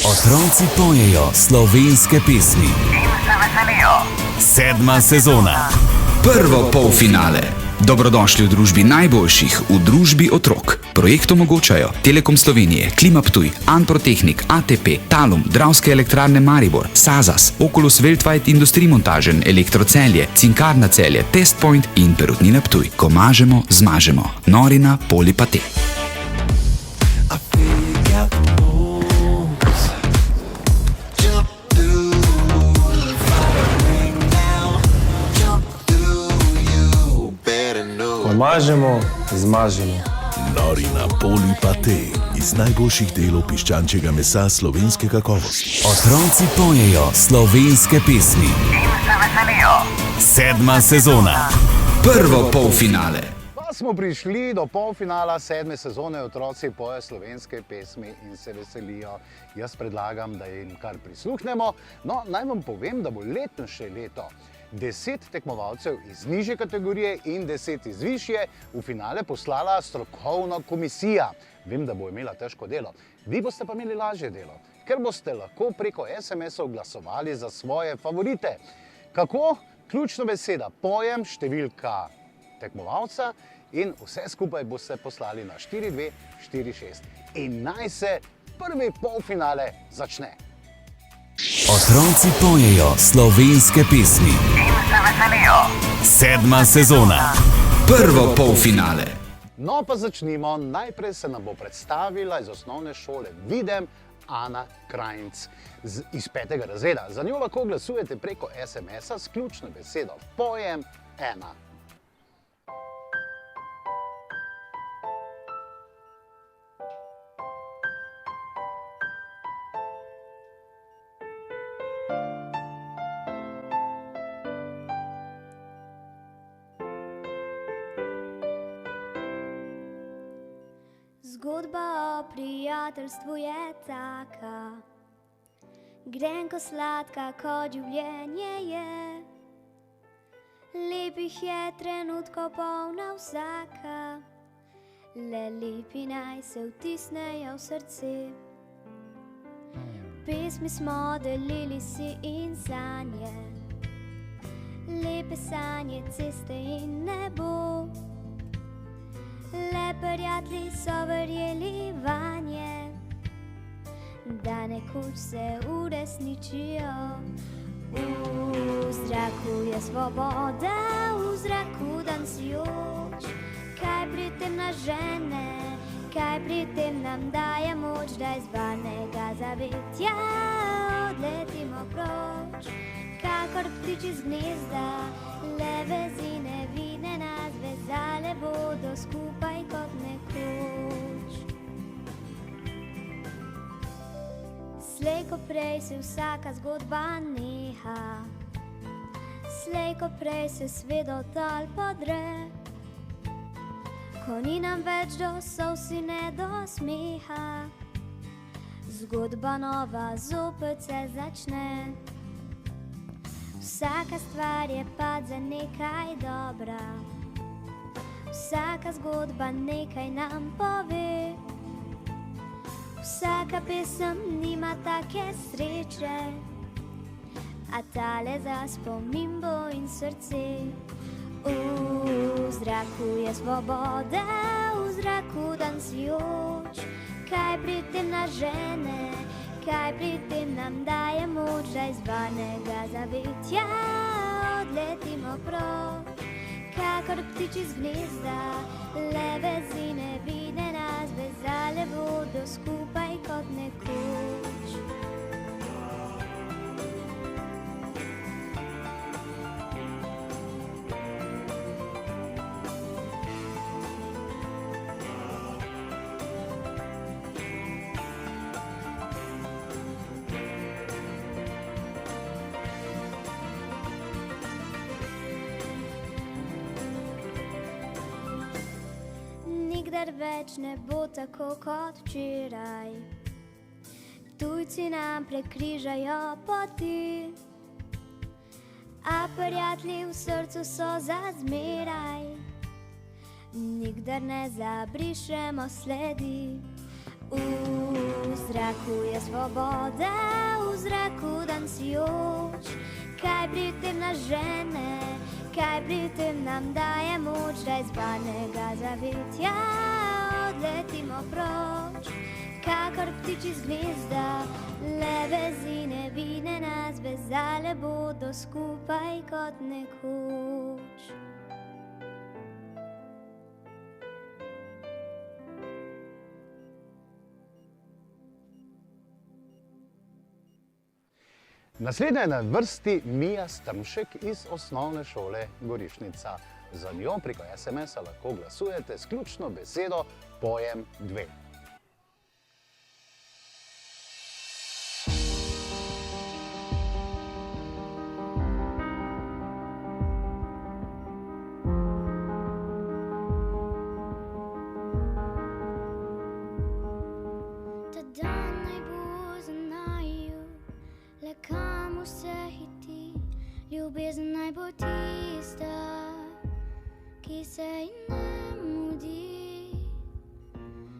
Otroci pojejo slovenske pesmi in se veselijo. 7. sezona. Prvo polfinale. Dobrodošli v družbi najboljših, v družbi otrok. Projekt omogočajo Telekom Slovenije, Klima Ptuj, Anprotehnik, ATP, Talum, Dravske elektrarne Maribor, Sazas, Oculus Weltweit Industriemontažen, Elektrocelje, Cinkarna Celje, Testpoint in Perutnina Ptuj. Ko mažemo, zmažemo. Norina Polipate. Mažemo, zmažemo. Norina Polipate iz najboljših delov piščančjega mesa slovenske kakovosti. Otroci pojejo slovenske pesmi In se veselijo. 7. sezona. Prvo polfinale. Pa smo prišli do polfinala 7. sezone. Otroci pojejo slovenske pesmi in se veselijo. Jaz predlagam, da jim kar prisluhnemo. No, naj vam povem, da bo letošnje leto 10 tekmovalcev iz nižje kategorije in 10 iz višje v finale poslala strokovna komisija. Vem, da bo imela težko delo. Vi boste pa imeli lažje delo, ker boste lahko preko SMS-ov glasovali za svoje favorite. Kako? Ključna beseda pojem, številka tekmovalca in vse skupaj boste poslali na 4246. In naj se prvi polfinale začne. Otroci pojejo slovenske pesmi In se veselijo. 7. sezona. Prvo polfinale. No pa začnimo. Najprej se nam bo predstavila iz osnovne šole Videm Ana Krajnc iz 5. razreda. Za njo lahko glasujete preko SMS-a s ključno besedo pojem 1. Zgodba o prijateljstvu je taka, grenko sladka kot življenje je. Lepih je trenutkov polna vsaka, le lepi naj se vtisnejo v srce. Pesmi smo delili si in sanje, lepe sanje, ceste in nebo. Le prijatelji so verjeli vanje, da nekoč se uresničijo. V zraku je svoboda, v zraku dan sijoč. Kaj pri tem nas žene, kaj pri tem nam daje moč, da iz varnega zavetja odletimo proč. Kakor ptiči z gnezda, le vezi nevidne nas vezale bodo skupaj kot nekoč. Slej ko prej se vsaka zgodba neha, slej ko prej se svet dol podre. Ko ni nam več do solz in ne do smeha, zgodba nova zopet se začne. Vsaka stvar je pa za nekaj dobra, vsaka zgodba nekaj nam pove. Vsaka pesem nima take sreče, a tale za spomin bo in srce. V zraku je svoboda, v zraku dan sijoč. Kaj pri tem nas žene, kaj pri tem nam daje moč, da iz varnega zavetja odletimo proč. Kakor ptiči z gnezda, le vezi nevidne nas vezale bodo skupaj kot nekoč. Nikdar več ne bo tako kot včeraj, tujci nam prekrižajo poti, a prijatelji v srcu so za zmeraj. Nikdar ne zabrišemo sledi, V zraku je svoboda, v zraku dansijoč. Kaj pri tem nas žene, kaj pri tem nam daje moč, da iz varnega zavetja odletimo proč. Kakor ptiči z gnezda, le vezine vine nas vezale bodo skupaj kot nekoč. Naslednja je na vrsti Mija Strmšek iz osnovne šole Gorišnica. Za njo preko SMS-a lahko glasujete s ključno besedo pojem 2. Ta dan naj bo za naju, le kam vse hiti. Ljubezen naj bo tista, ki se ji ne mudi.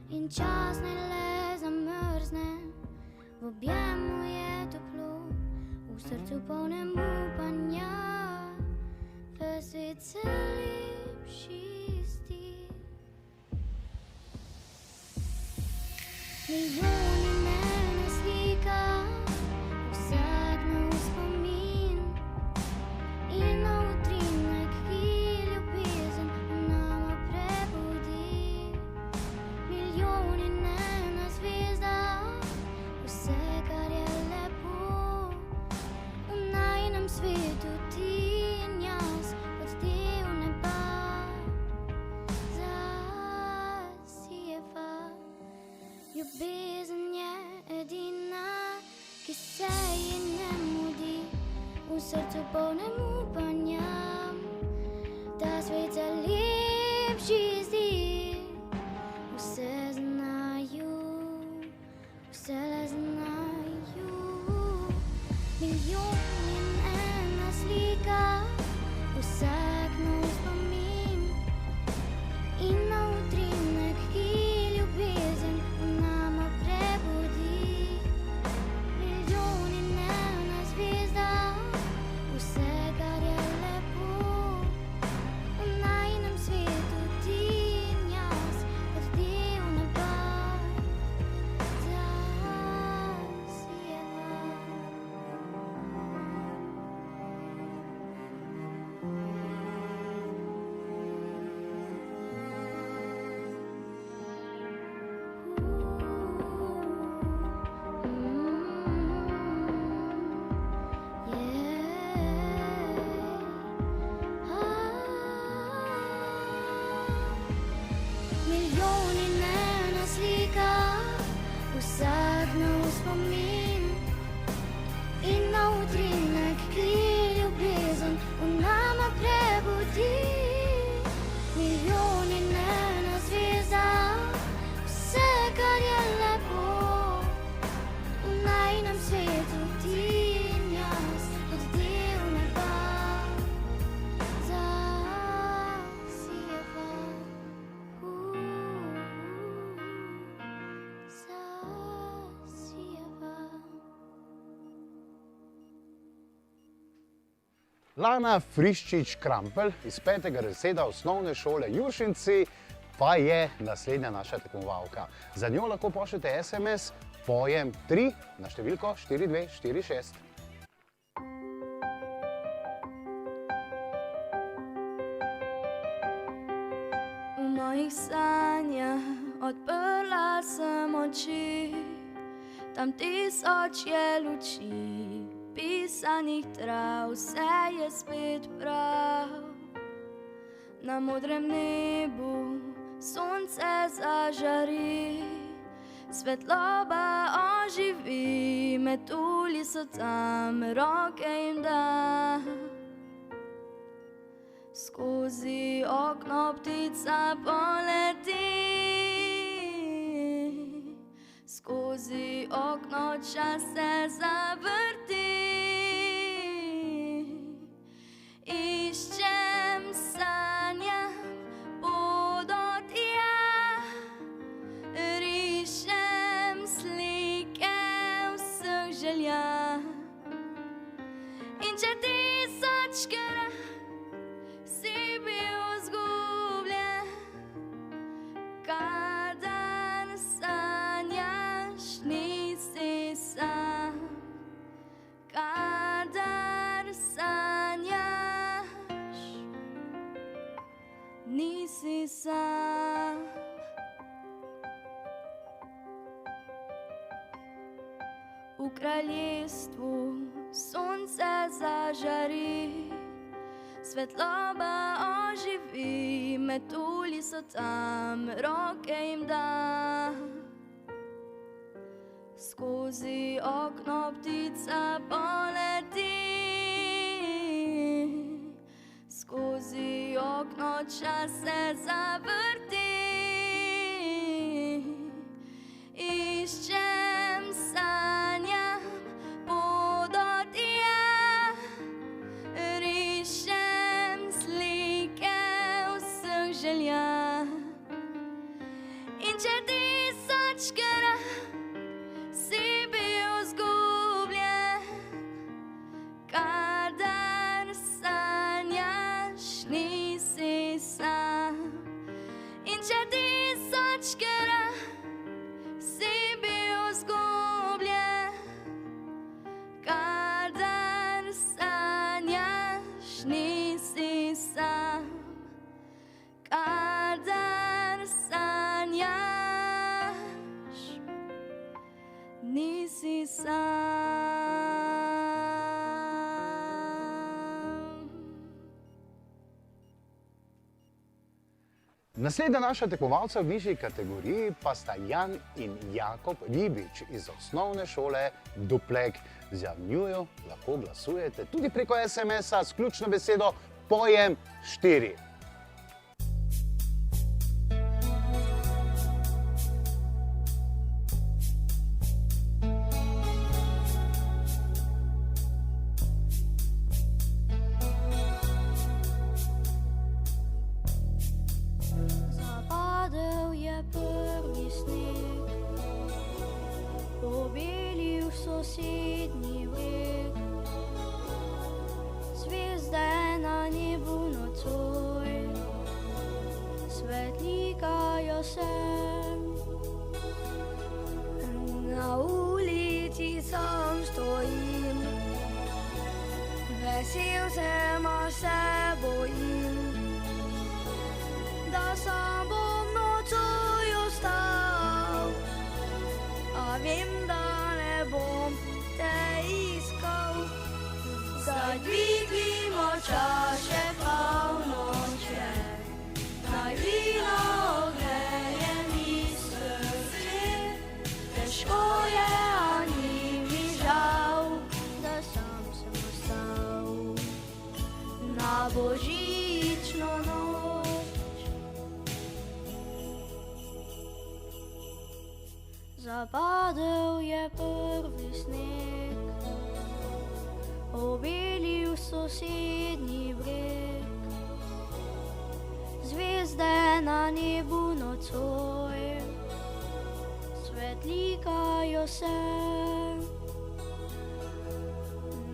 In čas naj le zamrzne, v objemu je toplo, v srcu polnem upanja, v svet se lepši zdi. Milijoni mene slika, vsak nov spomin in nov utrinek, ki ljubezen v nama prebudi. Milijoni ena zvezda, vse, kar je lepo v najinem svetu, ti in jaz kot del neba zasijeva. Ljubezen je edina, ki se ji ne mudi, v srcu polnem upanja, da svet se lepši zdi. Vse znajo, vse le znajo. Milijon in ena slika, vsak nov spomin in nov utrinek, ki ljubezen v nama prebudi. Milijon in ena zvezda, vse, kar je lepo v najinem svetu, ti in jaz kot del neba zasijeva. Milijon in ena slika, vsak nov spomin in nov utrinek, ki ljubezen v nama prebudi. Milijon in ena zvezda, vse, kar je lepo v najinem svetu, ti in jaz kot del neba zasijeva. Zasijeva. Lana Friščič-Krampelj iz 5. razreda osnovne šole Juršinci pa je naslednja naša tekmovalka. Za njo lahko pošljete SMS pojem 3 na številko 4246. V mojih sanjah odprla sem oči, tam tisoč je luči, pisanih trav, vse je spet prav. Na modrem nebu sonce zažari, svetloba oživi, metulji so tam, roke jim da. Skozi okno ptica poleti, skozi okno čas se zavrti. Iščem, sanjam, pot do tja, rišem če tisočkrat si bil izgubljen, kadar sanjaš, nisi sam. Kadar sanjaš, nisi sam. V kraljestvu sonce zažari, svetloba oživi, metulji so tam, roke jim da. Skozi okno ptica poleti, skozi okno čas se zavrti. Iščem, sanjam, pot do tja, rišem slike vseh želja. In če tisočkrat si bil izgubljen, kadar sanjaš, nisi sam. In če tisočkrat si bil izgubljen, kadar sanjaš, nisi sam. Kadar sanjaš, nisi sam. Naslednja naša tekmovalca v nižji kategoriji pa sta Jan in Jakob Ribič iz osnovne šole Duplek. Za njujo lahko glasujete tudi preko SMS-a s ključno besedo pojem 4. Zapadel je prvi sneg, pobelil sosednji breg. Zvezde na nebu nocoj svetlikajo se. Na ulici sam stojim, vesel sem, a se bojim, da sam bom nocoj ostal, a vem, da ne bom te iskal. Zdaj dvignimo čaše polnoče, naj vino ogreje mi srce. Težko je, a ni mi žal, da sam sem ostal na božično noč. Zapadel je prvi sneg, obelil sosednji breg. Zvezde na nebu nocoj svetlikajo se.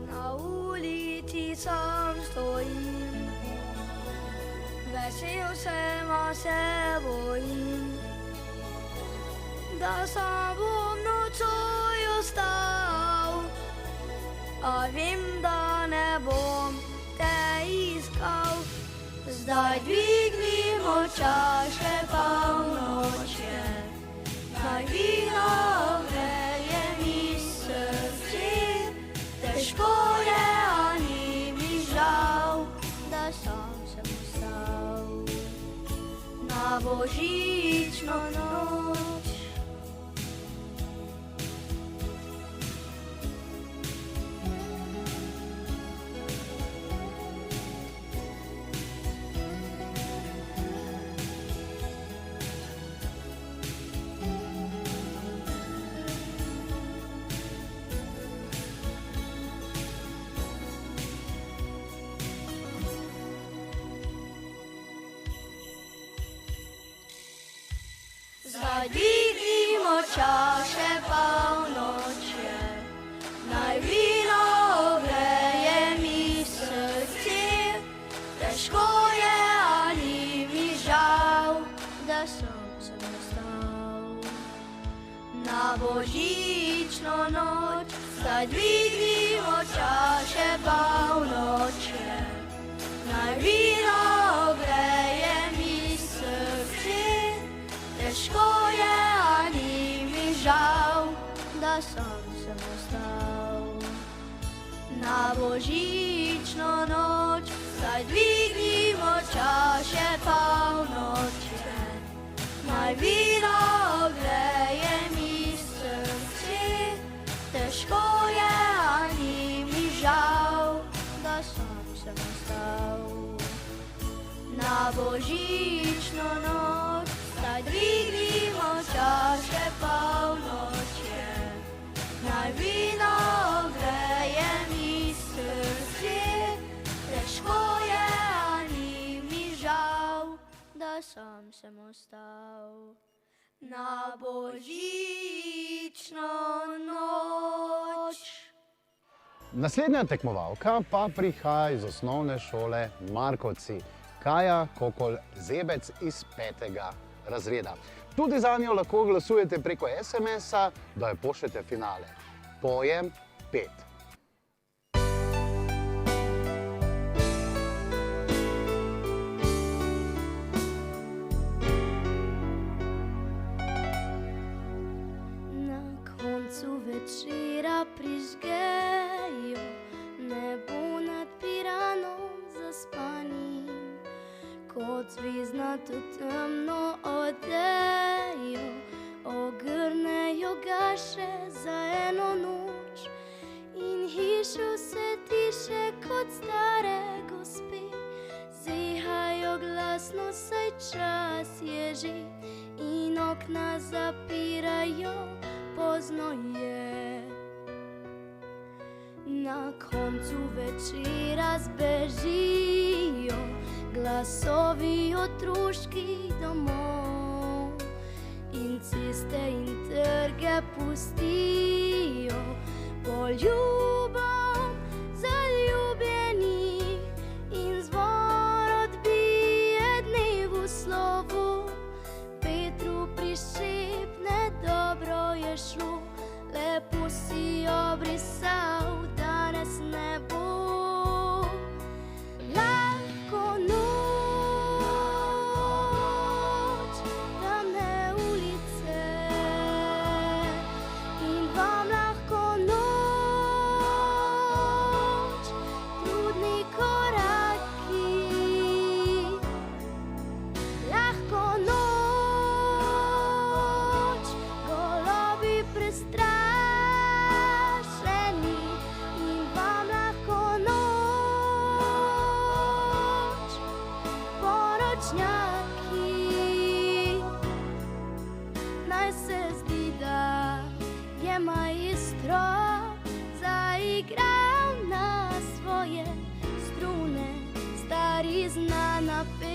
Na ulici sam stojim, vesel sem, a se bojim, da sam bom nocoj ostal, a vem, da ne bom te iskal. Zdaj dvignimo čaše polnoče, naj vino ogreje mi srce. Težko je, a ni mi žal, da sam sem ostal na božično noč. Zdaj dvignimo čaše polnoče, naj vino ogreje mi božično noč, zdaj dvignimo čaše polnoče. Naj vino ogreje mi srce, težko je, a ni mi žal, da sam sem ostal. Na božično noč, zdaj dvignimo čaše polnoče. Naj vino ogreje mi srce, težko je, a ni mi žal, da sam sem ostal. Na božično noč, zdaj dvignimo čaše polnoče. Naj vino ogreje mi srce, težko je, a ni mi žal, da sam sem ostal. Na božično noč. Naslednja tekmovalka pa prihaja iz osnovne šole Markovci. Kaja Kokol Zebec iz 5. razreda. Tudi za njo lahko glasujete preko SMS-a, da jo pošljete v finale. Pojem 5. Na koncu večera prižgejo nebo nad Piranom zaspanim, kot zvezdnato temno odejo ogrnejo ga še za eno noč. In hišo se tiše kot stare gospe, zihajo glasno, saj čas je že, in okna zapirajo, pozno je. Na koncu večera zbežijo glasovi otroških domov in ceste in trge pustijo poljubom zaljubljenih in zvon odbije dnevu slovo. Petru prišepne, dobro je šlo, lepo si obrisal, danes ne bo. Lahko noč, temne ulice, in vam lahko noč, trudni koraki. Lahko noč, golobi prestrašeni, in vam lahko noč, poročnjaki. Naj se zdi, da je maestro zaigral na svoje strune stari znan napev.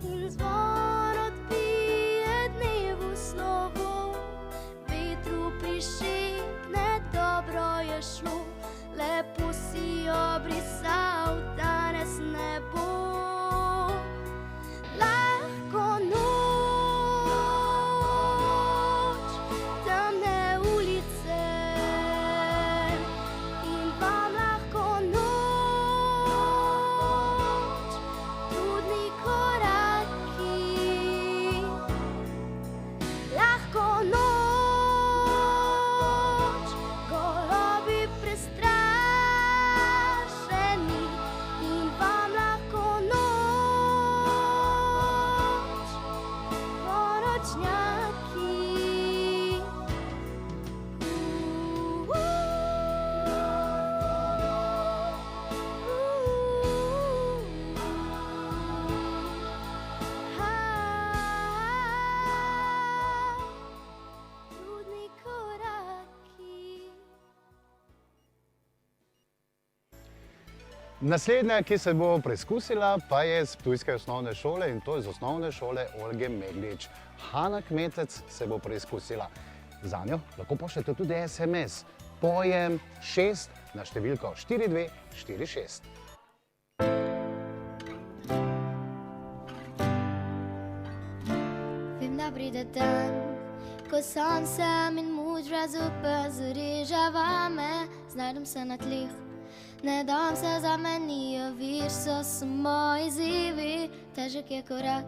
In zvon odbije dnevu slovo, vetru prišepne, dobro je šlo, lepo si obrisal, danes ne bo. Lahko noč, temne ulice, in vam lahko noč, trudni koraki. Lahko noč, golobi prestrašeni, Naslednja, ki se bo preizkusila, pa je z ptujske osnovne šole in to je z osnovne šole Olge Meglič. Hana Kmetec se bo preizkusila. Zanjo lahko pošljete tudi SMS. Pojem 6 na številko 4246. Vem, da pride dan, ko sam sem in modra zopet zareža vame. Znajdem se na tleh, ne dam se zamenijo, vir so samo izzivi. Težek je korak,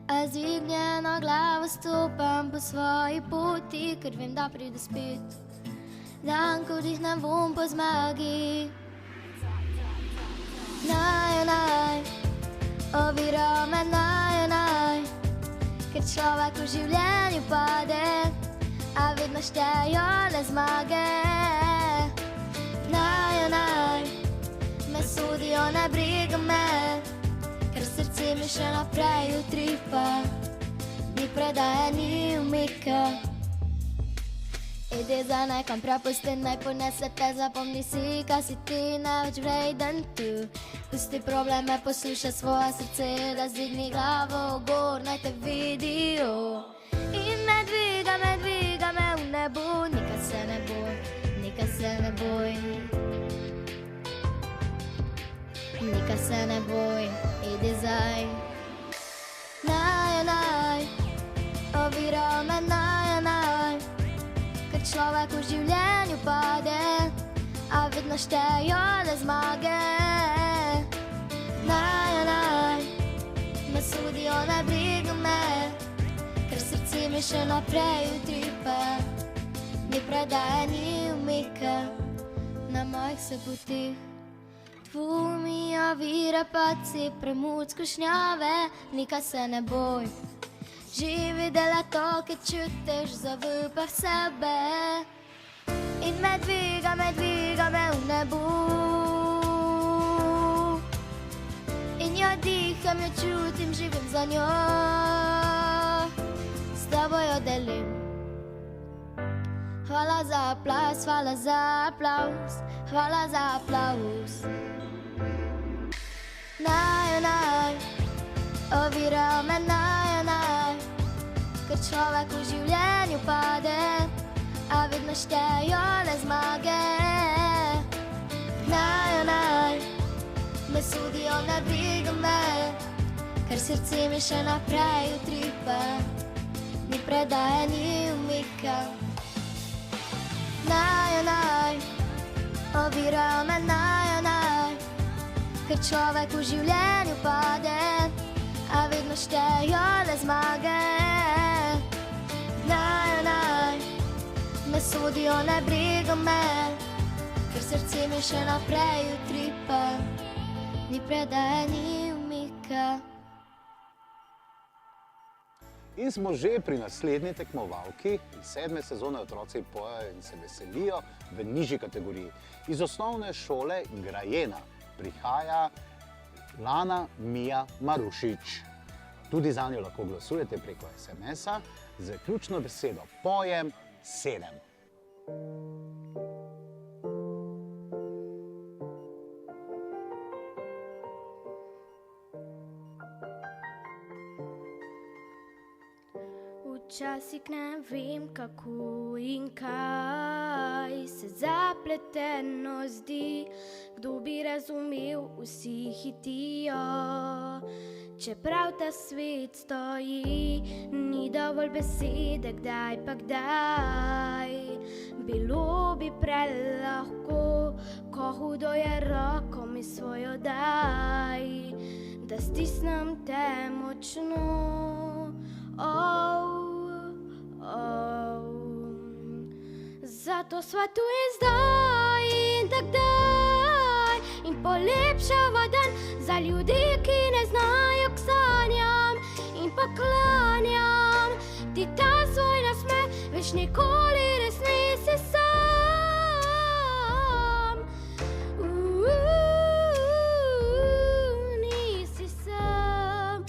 a z dvignjeno glavo stopam po svoji poti, ker vem, da pride spet dan, ko dihnem vonj po zmagi. Naj, ovira me naj, ker človek v življenju pade, a vedno štejo le zmage. Naj, me sodijo, ne briga me, ker srce mi še naprej utripa, ni predaje, ni umika. Ide za nekam prepusti, naj ponese te, zapomni si, kaj si ti, največ vreden tu. Pusti probleme, poslušaj svoje srce, da zdigni glavo gor, naj te vidijo. In me dviga me v nebo, nikaj se ne boj, nikaj se ne boj. Nikaj se ne boj, idi zdaj. Naj, ovira me naj, ker človek v življenju pade, a vedno štejo le zmage. Naj, me sodijo, ne briga me, ker srce mi še naprej utripa, ni predaje, ni umika na mojih se potih. Dvomi ovira, paci, premud skušnjave, nikaj se ne boj. Živi dela to, ki čutiš, zaupaj v sebe. In me dviga me v nebo. In jo diham, jo čutim, živim za njo. S teboj jo delim. Hvala za aplauz, hvala za aplauz, hvala za aplauz. Naj, ovira me naj, ker človek v življenju pade, a vedno štejo le zmage. Naj, me sodijo, ne briga me, ker srce mi še naprej utripa, ni predaje, ni umika. Naj, ovira me naj, ker človek v življenju pade, a vedno štejo le zmage. Naj, me sodijo, ne briga me, ker srce mi še naprej utripa, ni predaje, ni umika. In smo že pri naslednji tekmovalki iz 7. sezone Otroci pojejo in se veselijo v nižji kategoriji. Iz osnovne šole Grajena prihaja Lana Mija Marušič. Tudi za njo lahko glasujete preko SMS-a z ključno besedo pojem 7. Včasih ne vem, kako in kaj se zapleteno zdi, kdo bi razumel, vsi hitijo. Čeprav ta svet stoji, ni dovolj besede, kdaj pa kdaj. Bilo bi prelahko, ko hudo je, roko mi svojo daj, da stisnem te močno. Zato sva tu in zdaj in takdaj in polepšava dan za ljudi, ki ne znajo k sanjam, in pa klanjam ti ta svoj nasmeh, več nikoli res nisi sam. Nisi sam.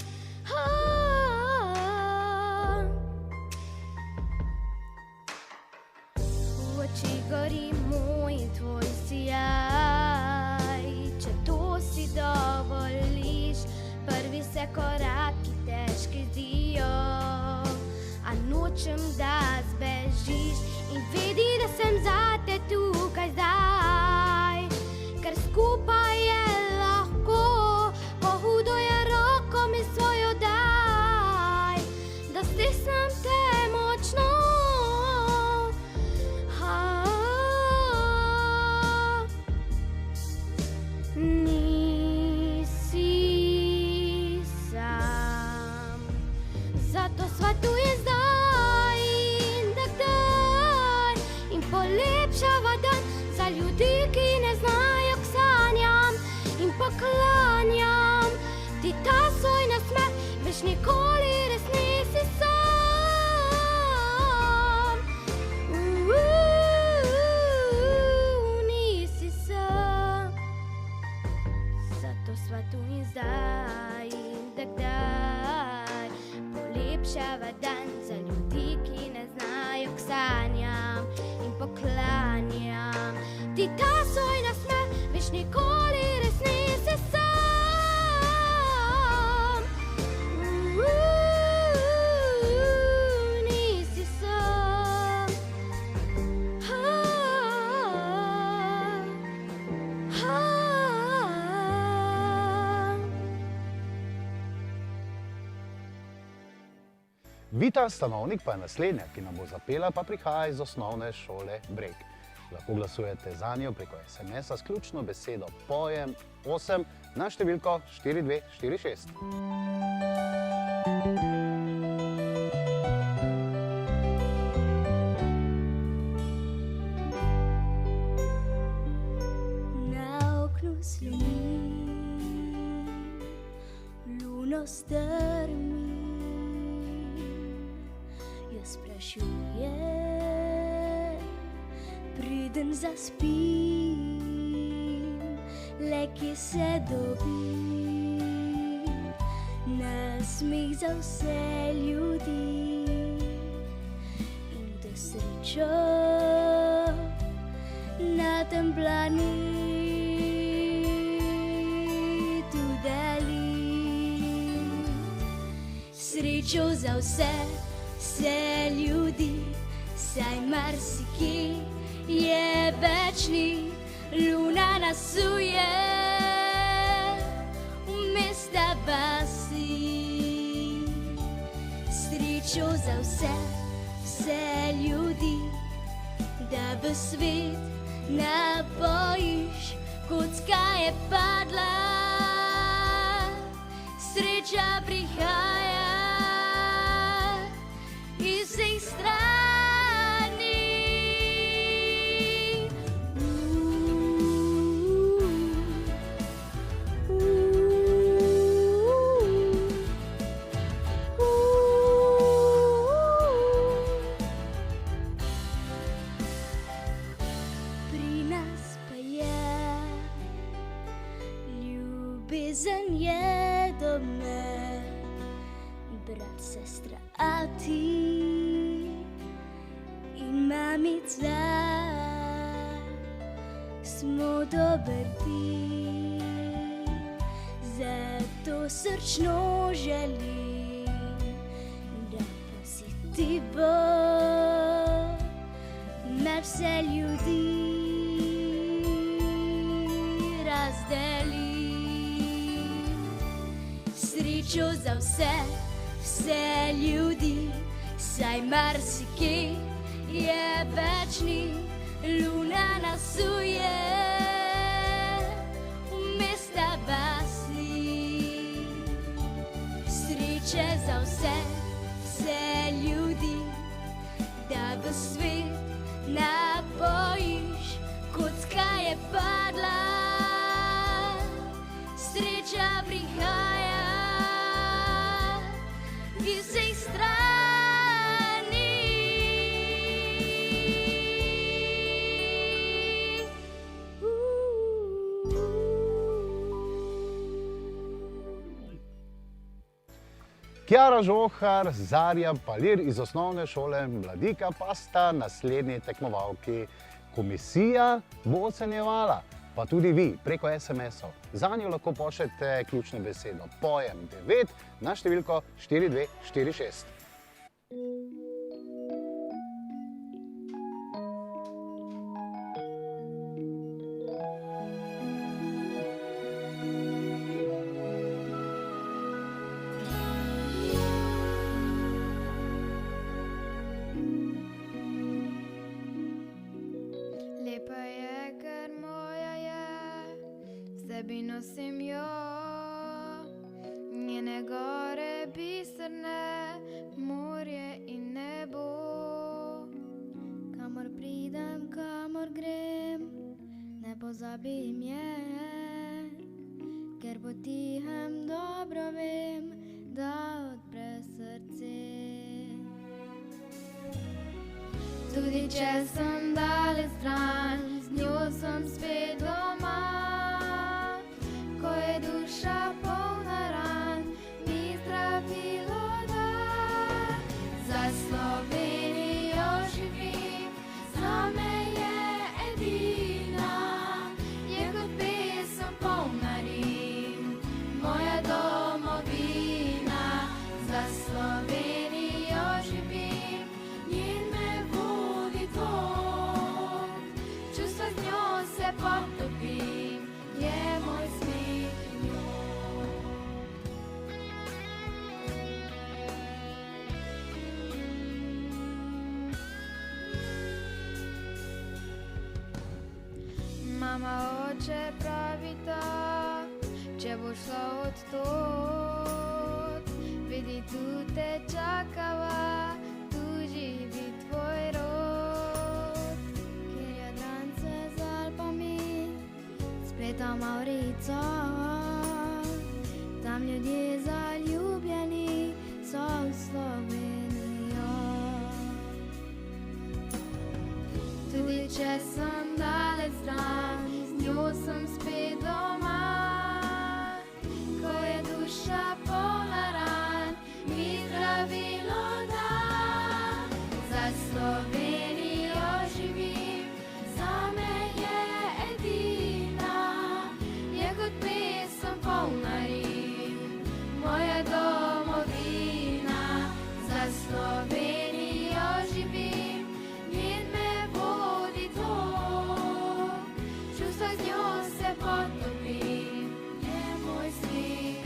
V oči gori moj in tvoj sijaj, če to si dovoliš, prvi se koraki težki zdijo, a nočem, da zbežiš in vedi, da sem zate tukaj zdaj, ker skupaj je lahko, ko hudo je roko mi svojo daj, da stisnem te močno. Nisi sam, zato sva tu je zdaj in kdaj in polepšava dan za ljudi, ki ne znajo k sanjam in poklanjam ti ta svoj nasmeh, veš nikoli res nisi sam. Nisi sam, zato sva tu in zdaj in kdaj polepšava dan za ljudi, ki ne znajo k sanjam in poklanjam ti ta svoj nasmeh, veš nikoli res nisi sam. Nisi sam. Vita Stanovnik pa je naslednja, ki nam bo zapela, pa prihaja iz osnovne šole Breg. Lahko glasujete za njo preko SMS-a s ključno besedo pojem 8 na številko 4246. Na oknu sloni, luno strmi, jaz sprašujem, preden zaspim, le kje se dobim, nasmeh za vse ljudi in da srečo na tem planetu delim. Srečo za vse ljudi, saj marsikje je večni, luna nasuje v mesta vasi. Srečo za vse ljudi, da v svet napojiš, kocka je padla, sreča prihaja iz vseh strani. Pri nas pa je ljubezen je do me, brat, sestra, ati in mamica, smo dober ti, zato srčno želim, da pozitivo med vse ljudi razdelim. Srečo za vse ljudi, saj marsikje je večni, luna nasuje v mesta vasi. Sreče za vse ljudi, da v svet napojiš, kocka je padla, sreča prihaja iz vseh strani. Kjara Žohar, Zarja Palir iz osnovne šole Mladika pa sta naslednji tekmovalki. Komisija bo ocenjevala, pa tudi vi preko SMS-ov. Zanjo lahko pošljete ključno besedo pojem 9 na številko 4246. Lepa je, ker moja je, v sebi nosim jo. Njene gore biserne, morje in nebo. Kamor pridem, kamor grem, ne pozabim je. Ker po tihem dobro vem, da odpre srce. Tudi če sem daleč stran, z njo sem spet doma. Ko je duša polna ran, mi zdravilo da. Za Slovenijo živim, zame je edina. Je kot pesem polna rim, moja domovina. Za Slovenijo živim, njen me vodi tok. Čustva z njo se potopim, je moj smeh in jok. Mama, oče pravita, če bo šla od tod, vidi, tu te čakava, tu živi tvoj rod. Ker Jadrance z Alpami spleta Maurico, tam ljudje zaljubljeni so v Slovenijo. Tudi če sem daleč stran, z njo sem spet doma. Ko je duša polna ran, mi zdravilo da. Za Slovenijo živim, zame je edina. Je kot pesem polna rim, moja domovina. Za Slovenijo živim, njen me vodi tok. Čustva z njo se potopim, je moj smeh.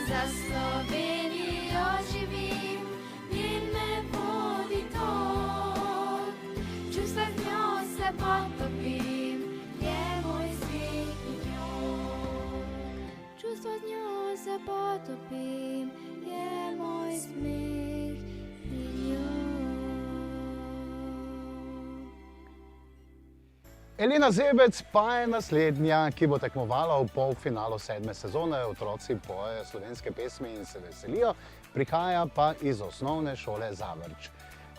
Za Slovenijo živim, njen me vodi tok. Čustva z njo se potopim, je moj smeh in jok. Čustva z njo se potopim, je moj smeh in jok. Elina Zebec pa je naslednja, ki bo tekmovala v polfinalu 7. sezone Otroci pojejo slovenske pesmi in se veselijo, prihaja pa iz osnovne šole Zavrč.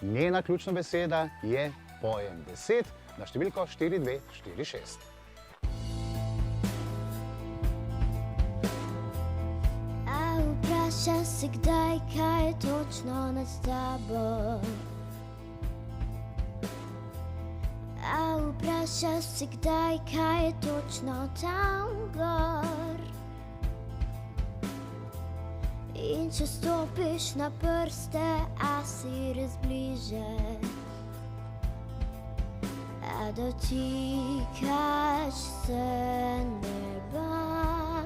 Njena ključna beseda je pojem 10 na številko 4246. A vpraša se kdaj, kaj je točno nad tabo? A vpraša se kdaj, kaj je točno tam gor? In če stopiš na prste, a si res bliže? A dotikaš se neba?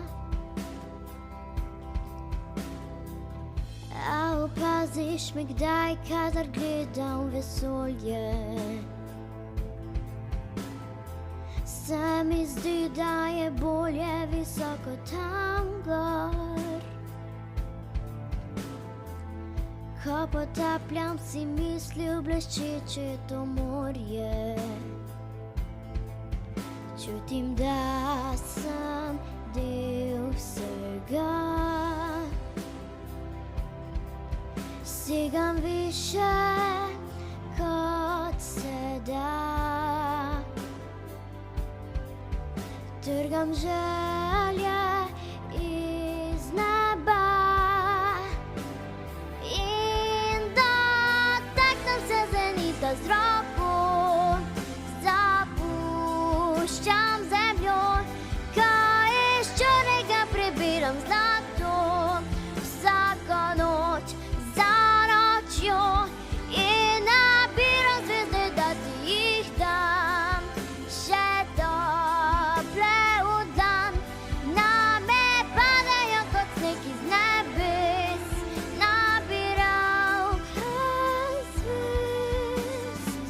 A opaziš me kdaj, kadar gledam v vesolje? Se mi zdi, da je bolje visoko tam gor. Ko potapljam si misli v bleščeče to morje. Čutim, da sem del vsega. Segam više, kot se da. Trgam želje iz neba in dotaknem se zenita z roko, zapuščam zemljo, kaj iz črnega prebiram zlato, vsako noč za nočjo in nabiram zvezde, da ti jih dam. Še tople v dan name padajo kot sneg iz nebes, nabiralka zvezd.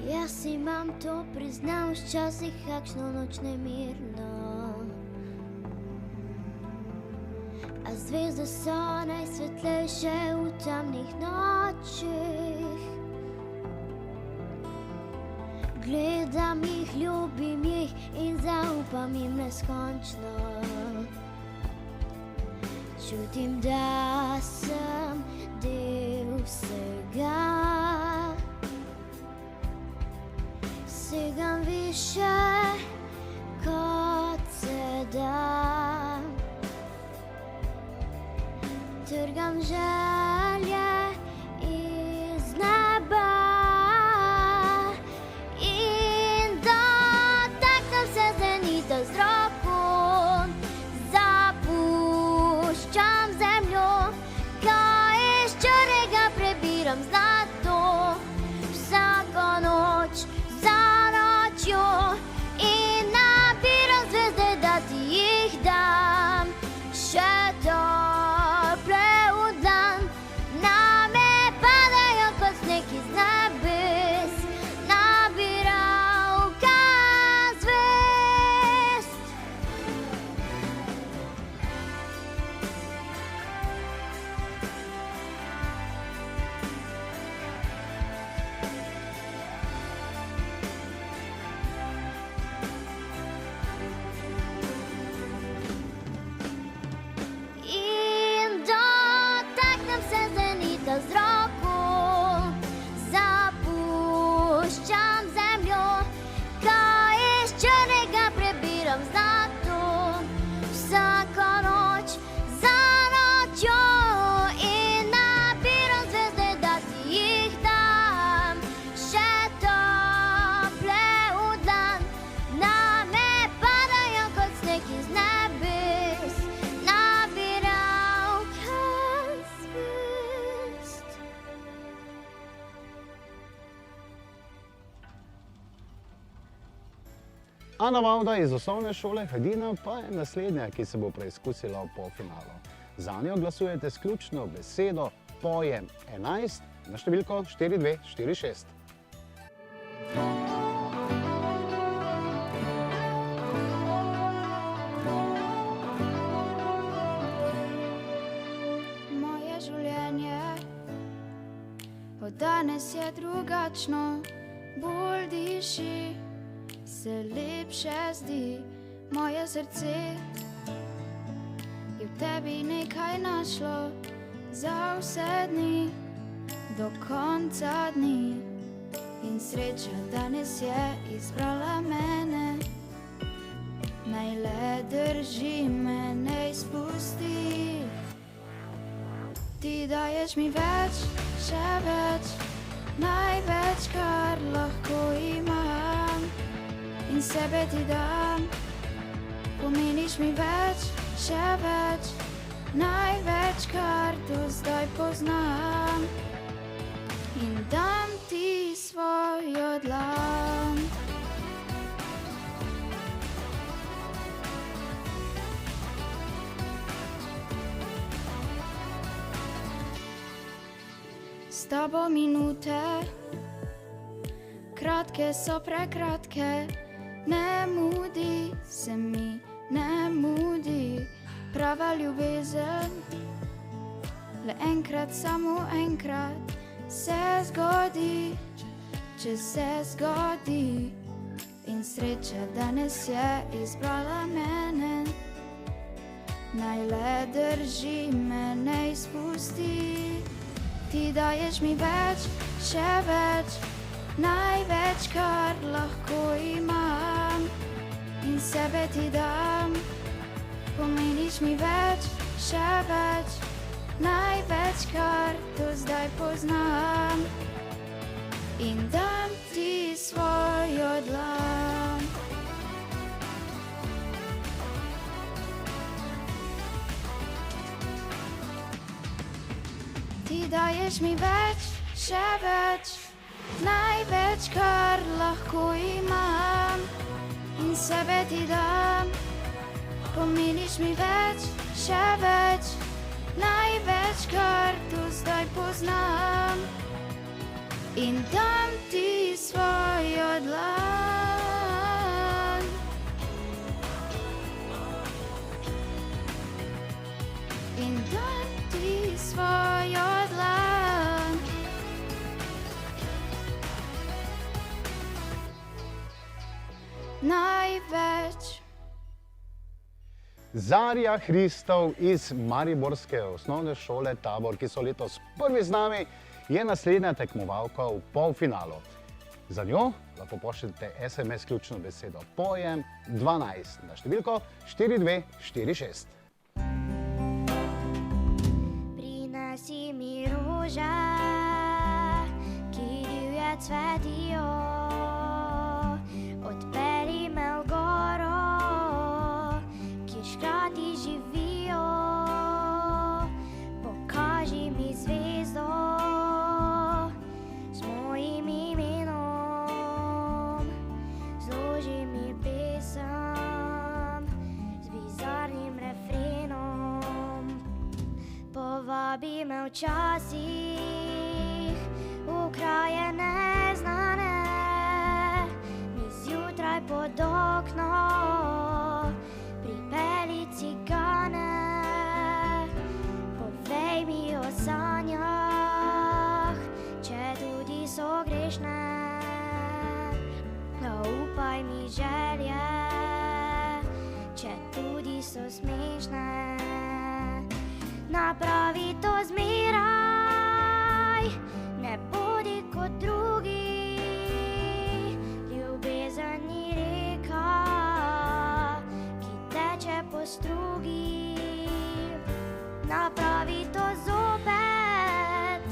Jaz imam to, priznam, včasih kakšno noč nemirno, a zvezde so najsvetlejše v temnih nočih. Gledam jih, ljubim jih in zaupam jim neskončno. Čutim, da sem del vsega. Segam više, kot se da. Trgam želje iz neba in dotaknem se zenita z roko, zapuščam zemljo, kaj iz črnega prebiram zlato, vsako noč za nočjo in nabiram zvezde, da ti jih dam. Še tople v dan name padajo kot sneg iz nebes, nabiralka zvezd. In dotaknem se zenita z roko, zapuščam zemljo, kaj iz črnega prebiram zlato, vsako noč za nočjo in nabiram zvezde, da ti jih dam. Še tople v dan name padajo kot sneg iz nebes, nabiralka zvezd. Ana Vavda iz osnovne šole Hadina pa je naslednja, ki se bo preizkusila v polfinalu. Zanjo glasujete s ključno besedo pojem 11 na številko 4246. Moje življenje od danes je drugačno, bolj diši, se lepše zdi. Moje srce je v tebi nekaj našlo za vse dni, do konca dni. In sreča danes je izbrala mene, naj le drži me, ne izpusti. Ti daješ mi več, še več, največ, kar lahko imam. In sebe ti dam, pomeniš mi več, še več, največ, kar do zdaj poznam. In dam ti svojo dlan. S tabo minute, kratke so prekratke, ne mudi se mi, ne mudi. Prava ljubezen, le enkrat, samo enkrat se zgodi, če se zgodi. In sreča danes je izbrala mene, naj le drži me, ne izpusti. Ti daješ mi več, še več, največ, sebe ti dam. Pomeniš mi več, še več, največ, kar do zdaj poznam. In dam ti svojo dlan. Ti daješ mi več, še več, največ, kar lahko imam. In sebe ti dam. Pomeniš mi več, še več, največ, kar do zdaj poznam. In dam ti svojo dlan. In dam ti svojo dlan. Največ. Zarja Hristov iz mariborske osnovne šole Tabor, ki so letos prvi z nami, je naslednja tekmovalka v polfinalu. Za njo lahko pošljete SMS ključno besedo pojem 12 na številko 4246. Prinesi mi rože, ki divje cvetijo, odperi me v goro, kjer škrati živijo, pokaži mi zvezdo z mojim imenom, zloži mi pesem z bizarnim refrenom, povabi me včasih v kraje neznane, mi zjutraj pod okno pripelji cigane, povej mi o sanjah, če tudi so grešne, zaupaj mi želje, če tudi so smešne, napravi to zmeraj, ne bodi kot drugi, ljubezen ni reka, ki teče po strugi, napravi to zopet,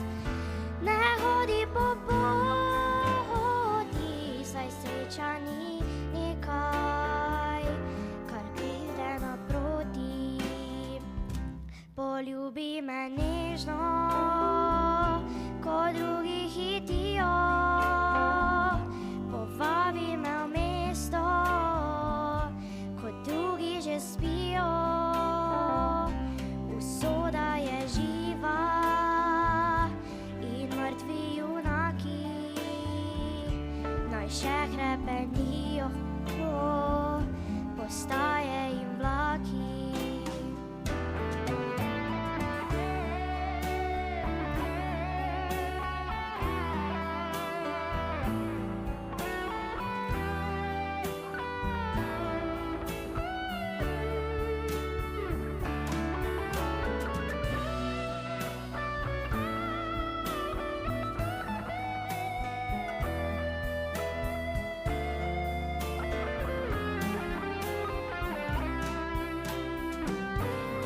ne hodi po poti, saj sreča ni nekaj, kar pride naproti. Poljubi me nežno, ko drugi hitijo, povabi me v mesto, ko drugi že spijo. Usoda je živa in mrtvi junaki naj še hrepenijo, postaje jim vlaki.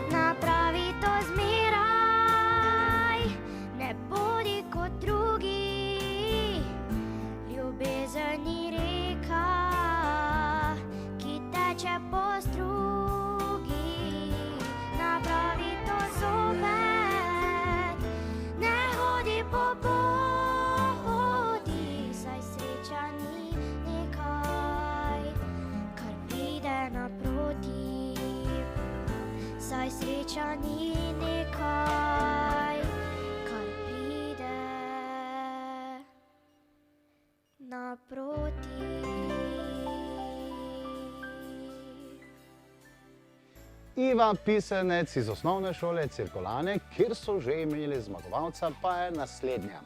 Napravi to zmeraj, ne bodi kot drugi, ljubezen ni reka, ki teče po strugi, napravi to zopet, ne hodi po poti, saj sreča ni nekaj, kar pride naproti. Saj sreča ni nekaj, kar pride naproti. Iva Pisenec iz osnovne šole Cirkulane, kjer so že imeli zmagovalca, pa je naslednja.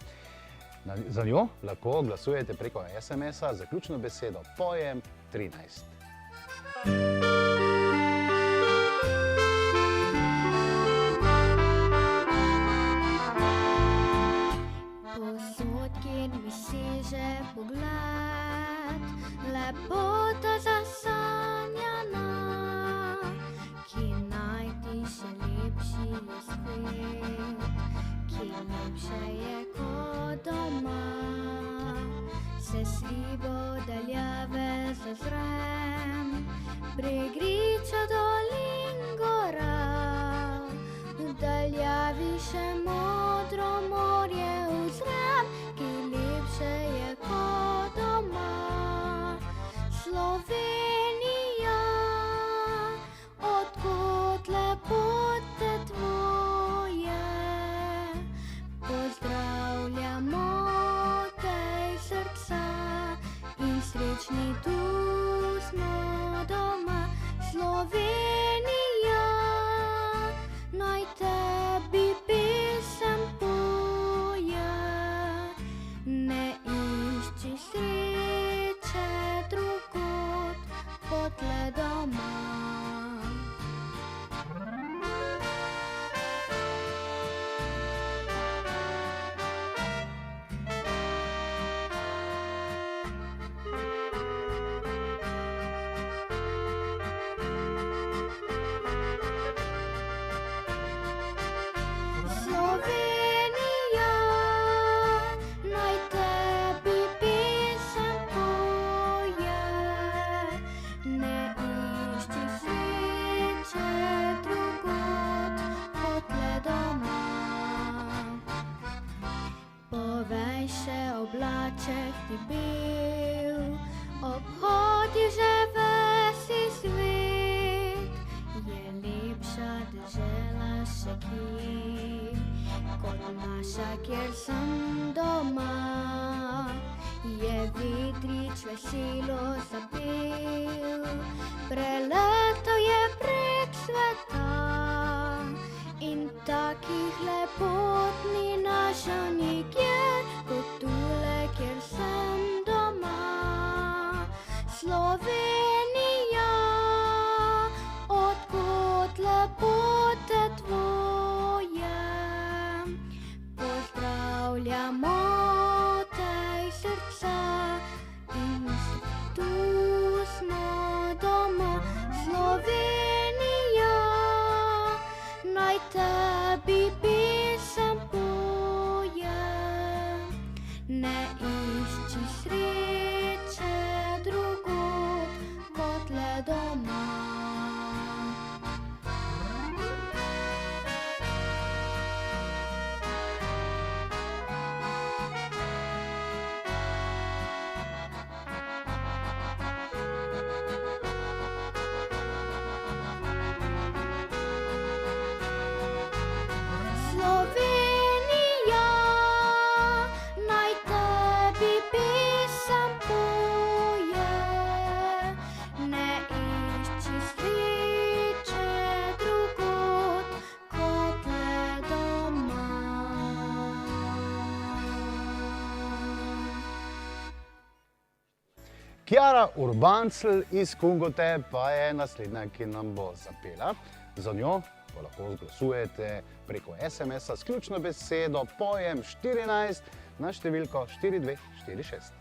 Za njo lahko glasujete preko SMS-a za ključno besedo pojem 13. Povsod, kjer mi seže pogled, lepota zasanja je svet, ki lepše je kot doma. Se slibo daljave zazrem, pregriča dolin gora. V daljavi še modro morje uzrem, ki lepše je kot doma. Slovenija, odkot lepote tvoje, pozdravljamo tej srca in srečni tu smo doma. Slovenija, naj tebi pesem poje, ne išči sreče drugod kot le doma. Slovenija, naj tebi pesem poje, ne išči sreče drugod kot le doma. Povej še oblaček ti bil, obhodi že vesi svet, je lepša dežela še kje kot naša, kjer sem doma. Je vetrič veselo zapel, preleto je prek sveta in takih lepot ni našel nikjer kot tule, kjer sem doma. Slovenija, odkot lepote tvoje, pozdravljamo tej srca in tu smo doma. Slovenija, naj tebi pesem poje, ne išči sreče drugod kot le doma. Slovenija, naj tebi pesem poje, ne išči sreče drugod kot le doma. Kiara Urbancel iz Kungote pa je naslednja, ki nam bo zapela. Za njo pa lahko zglasujete preko SMS-a s ključno besedo pojem 14 na številko 4246.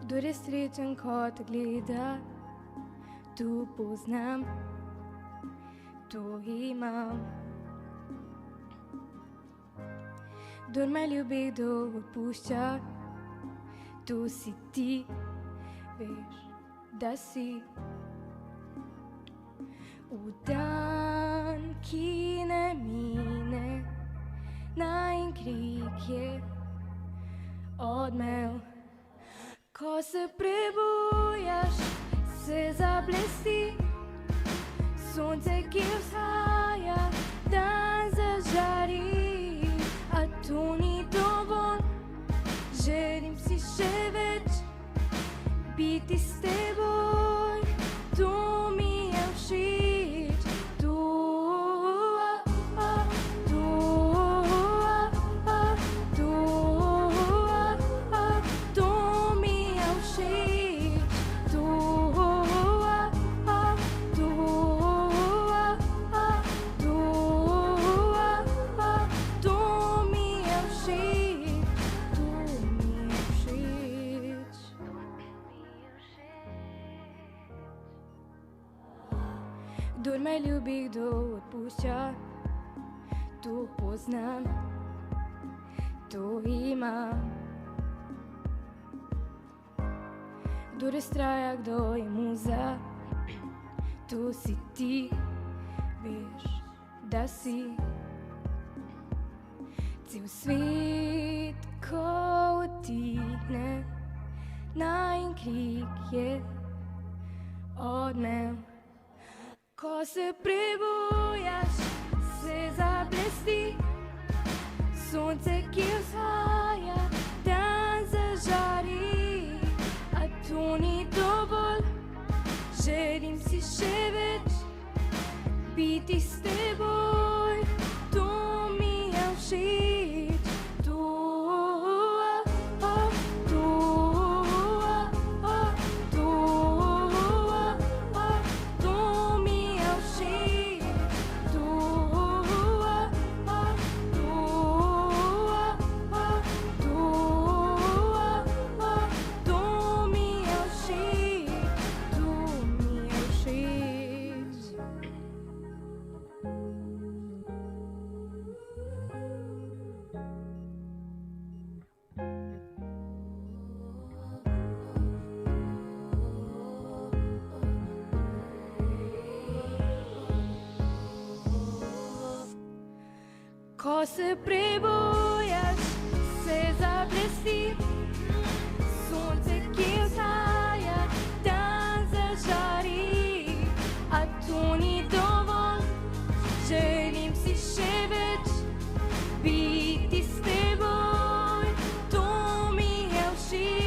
Kdor je srečen, ko te gleda, tu poznam, to imam. Kdor me ljubi, kdo odpušča, tu si ti, veš, da si. V dan, ki ne mine, najin krik je odmev. Ko se prebujaš, se zablesti, sonce, ki vzhaja, dan zažari. A to ni dovolj, želim si še več, biti s teboj, to mi je všeč. Tu Kdor me ljubi, kdo odpušča, to poznam, to imam. Kdor razstraja, kdo je muza, to si ti, veš, da si. Cel svet, ko utihne, najin krik je odmev. Ko se prebujaš, se zablesti, sonce, ki vzhaja, dan zažari. A to ni dovolj, želim si še več, biti s teboj, to mi je všeč. Ko se prebujaš, se zablesti, sonce, ki vzhaja, dan zažari. A to ni dovolj, želim si še več, biti s teboj, to mi je všeč.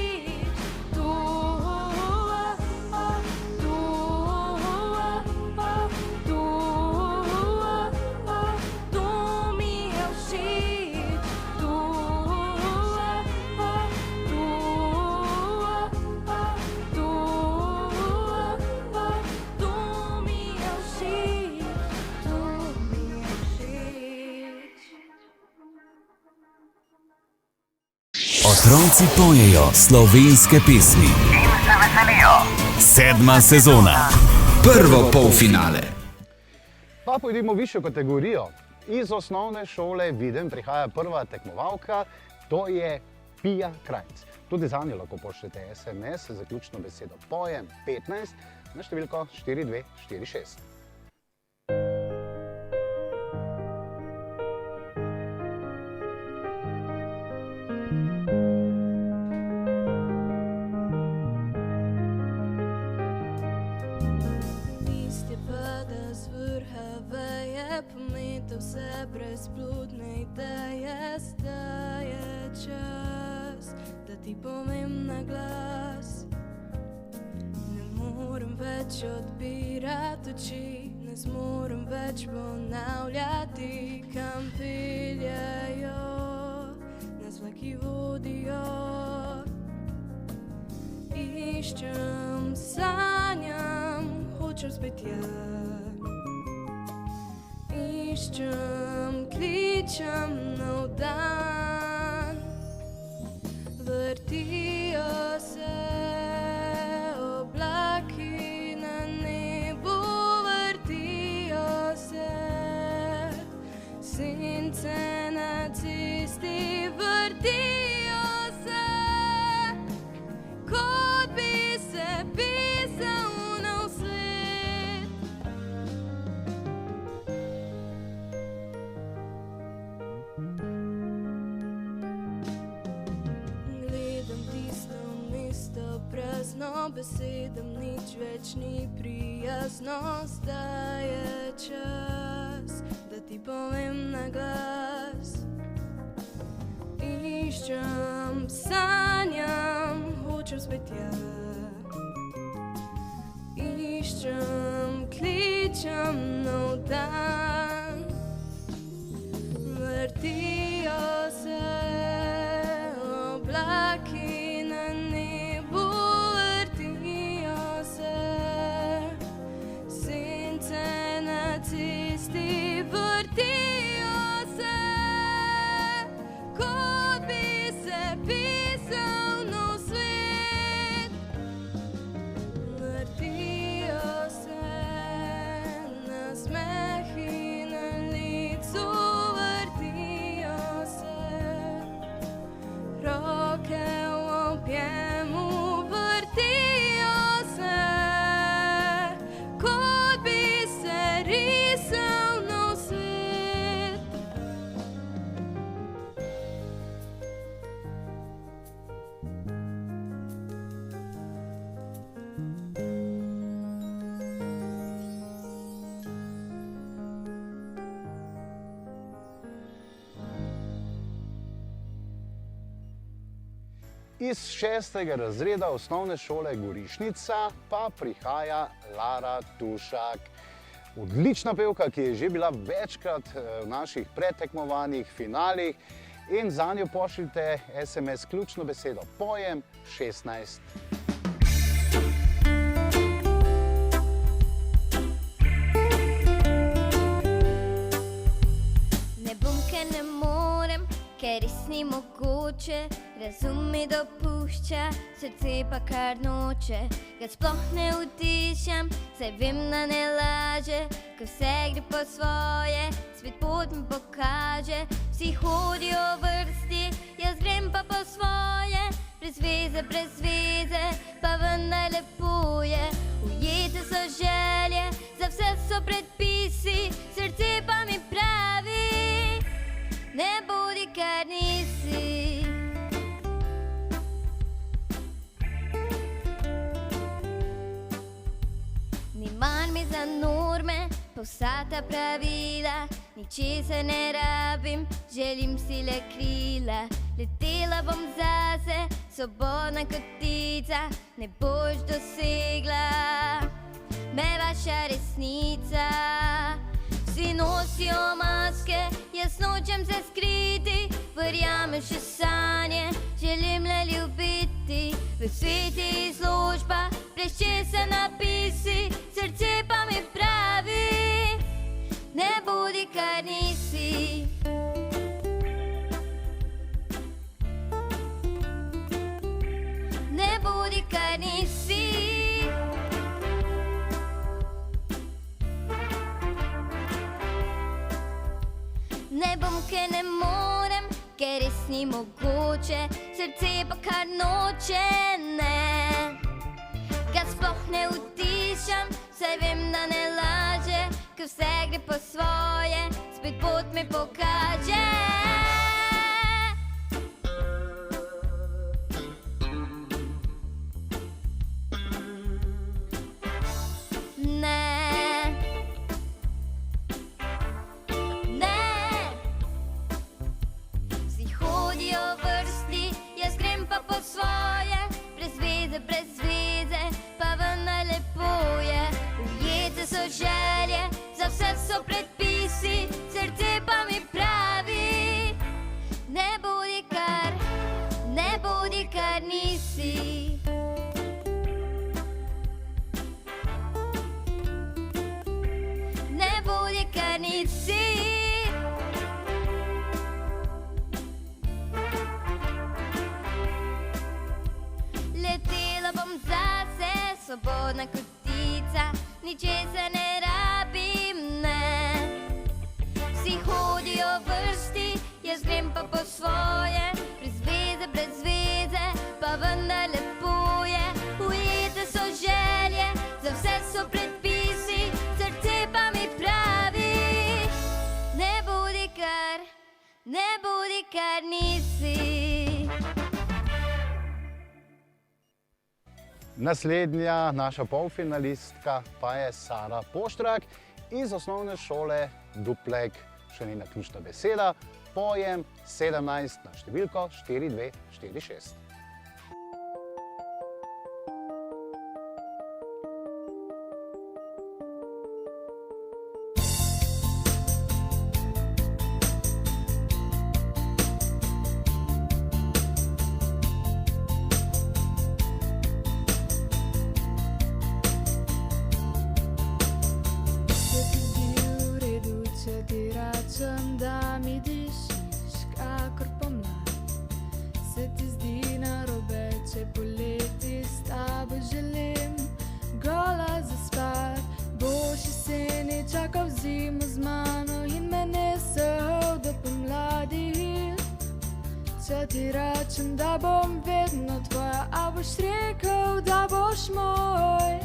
Otroci pojejo slovenske pesmi. In se veselijo. 7. sezona. Prvo polfinale. Pa pojdimo v višjo kategorijo. Iz osnovne šole Videm prihaja prva tekmovalka, to je Pija Krajnc. Tudi zanjo lahko pošljete SMS z zaključno besedo pojem 15 na številko 4246. Vse brezplodne ideje, zdaj je čas, da ti povem na glas. Ne morem več odpirati oči, ne zmorem več ponavljati, kam peljejo, nas vlaki vodijo. Iščem, sanjam, hočem spet Iščem, kličem nov dan, vrtijo se oblaki na nebu, vrtijo se sence na cesti, vrtijo se, kot bi se pisal nov svet. Prazno besedam, nič več ni prijazno, zdaj je čas, da ti povem na glas. Iščem, sanjam, hočem spet Iščem, kličem nov dan, vrtijo se oblaki na nebu, cesti, vrtijo se, kot bi se pisal nov svet. Vrtijo se Iz 6. razreda osnovne šole Gorišnica pa prihaja Lara Tušak. Odlična pevka, ki je že bila večkrat v naših predtekmovanjih, finalih, in zanjo pošljite SMS ključno besedo pojem 16. Ne bom, ker ne morem, ker res ni mogoče, razum mi dopušča, srce pa kar noče, ga sploh ne utišam, saj vem, da ne laže, ko vse gre po svoje, svet pot mi pokaže, vsi hodijo v vrsti, jaz grem pa po svoje, brez veze, pa vendar lepo je, ujete so želje, za vse so predpisi, srce pa mi pravi, ne bodi, kar nisi. Ni mar mi za norme, pa vsa ta pravila, ničesar ne rabim, želim si le krila, letela bom zase, svobodna kot ptica, ne boš dosegla me vaša resnica. Vsi nosijo maske, jaz nočem se skriti, verjamem še sanje, želim le ljubiti, v sveti izložba, brez česa napisi, srce pa mi pravi, ne bodi, kar nisi. Ne bodi, kar nisi. Ne bom, ker ne morem, ker res ni mogoče, srce pa kar noče, ne. Ga sploh ne utišam, saj vem, da ne laže, ko vse gre po svoje, spet pot mi pokaže. Brez veze, pa vendar lepo je, ujete so želje, za vse so predpisi, srce pa mi pravi, ne bodi, kar nisi. Ne bodi, kar nisi. Letela bom zase, svobodna kot ptica, ničesar ne rabim, ne. Vsi hodijo v vrsti, jaz grem pa po svoje, brez veze, pa vendar lepo je, ujete so želje, za vse so predpisi, srce pa mi pravi, ne bodi, kar nisi. Naslednja naša polfinalistka pa je Sara Poštrak iz osnovne šole Duplek. Še njena ključna beseda, pojem 17 na številko 4246. Da mi dišiš, kakor pomlad, se ti zdi narobe, če poleti s tabo želim gola zaspat. Boš jeseni čakal zimo z mano in me nesel do pomladi. Če ti rečem, da bom vedno tvoja, a boš rekel, da boš moj.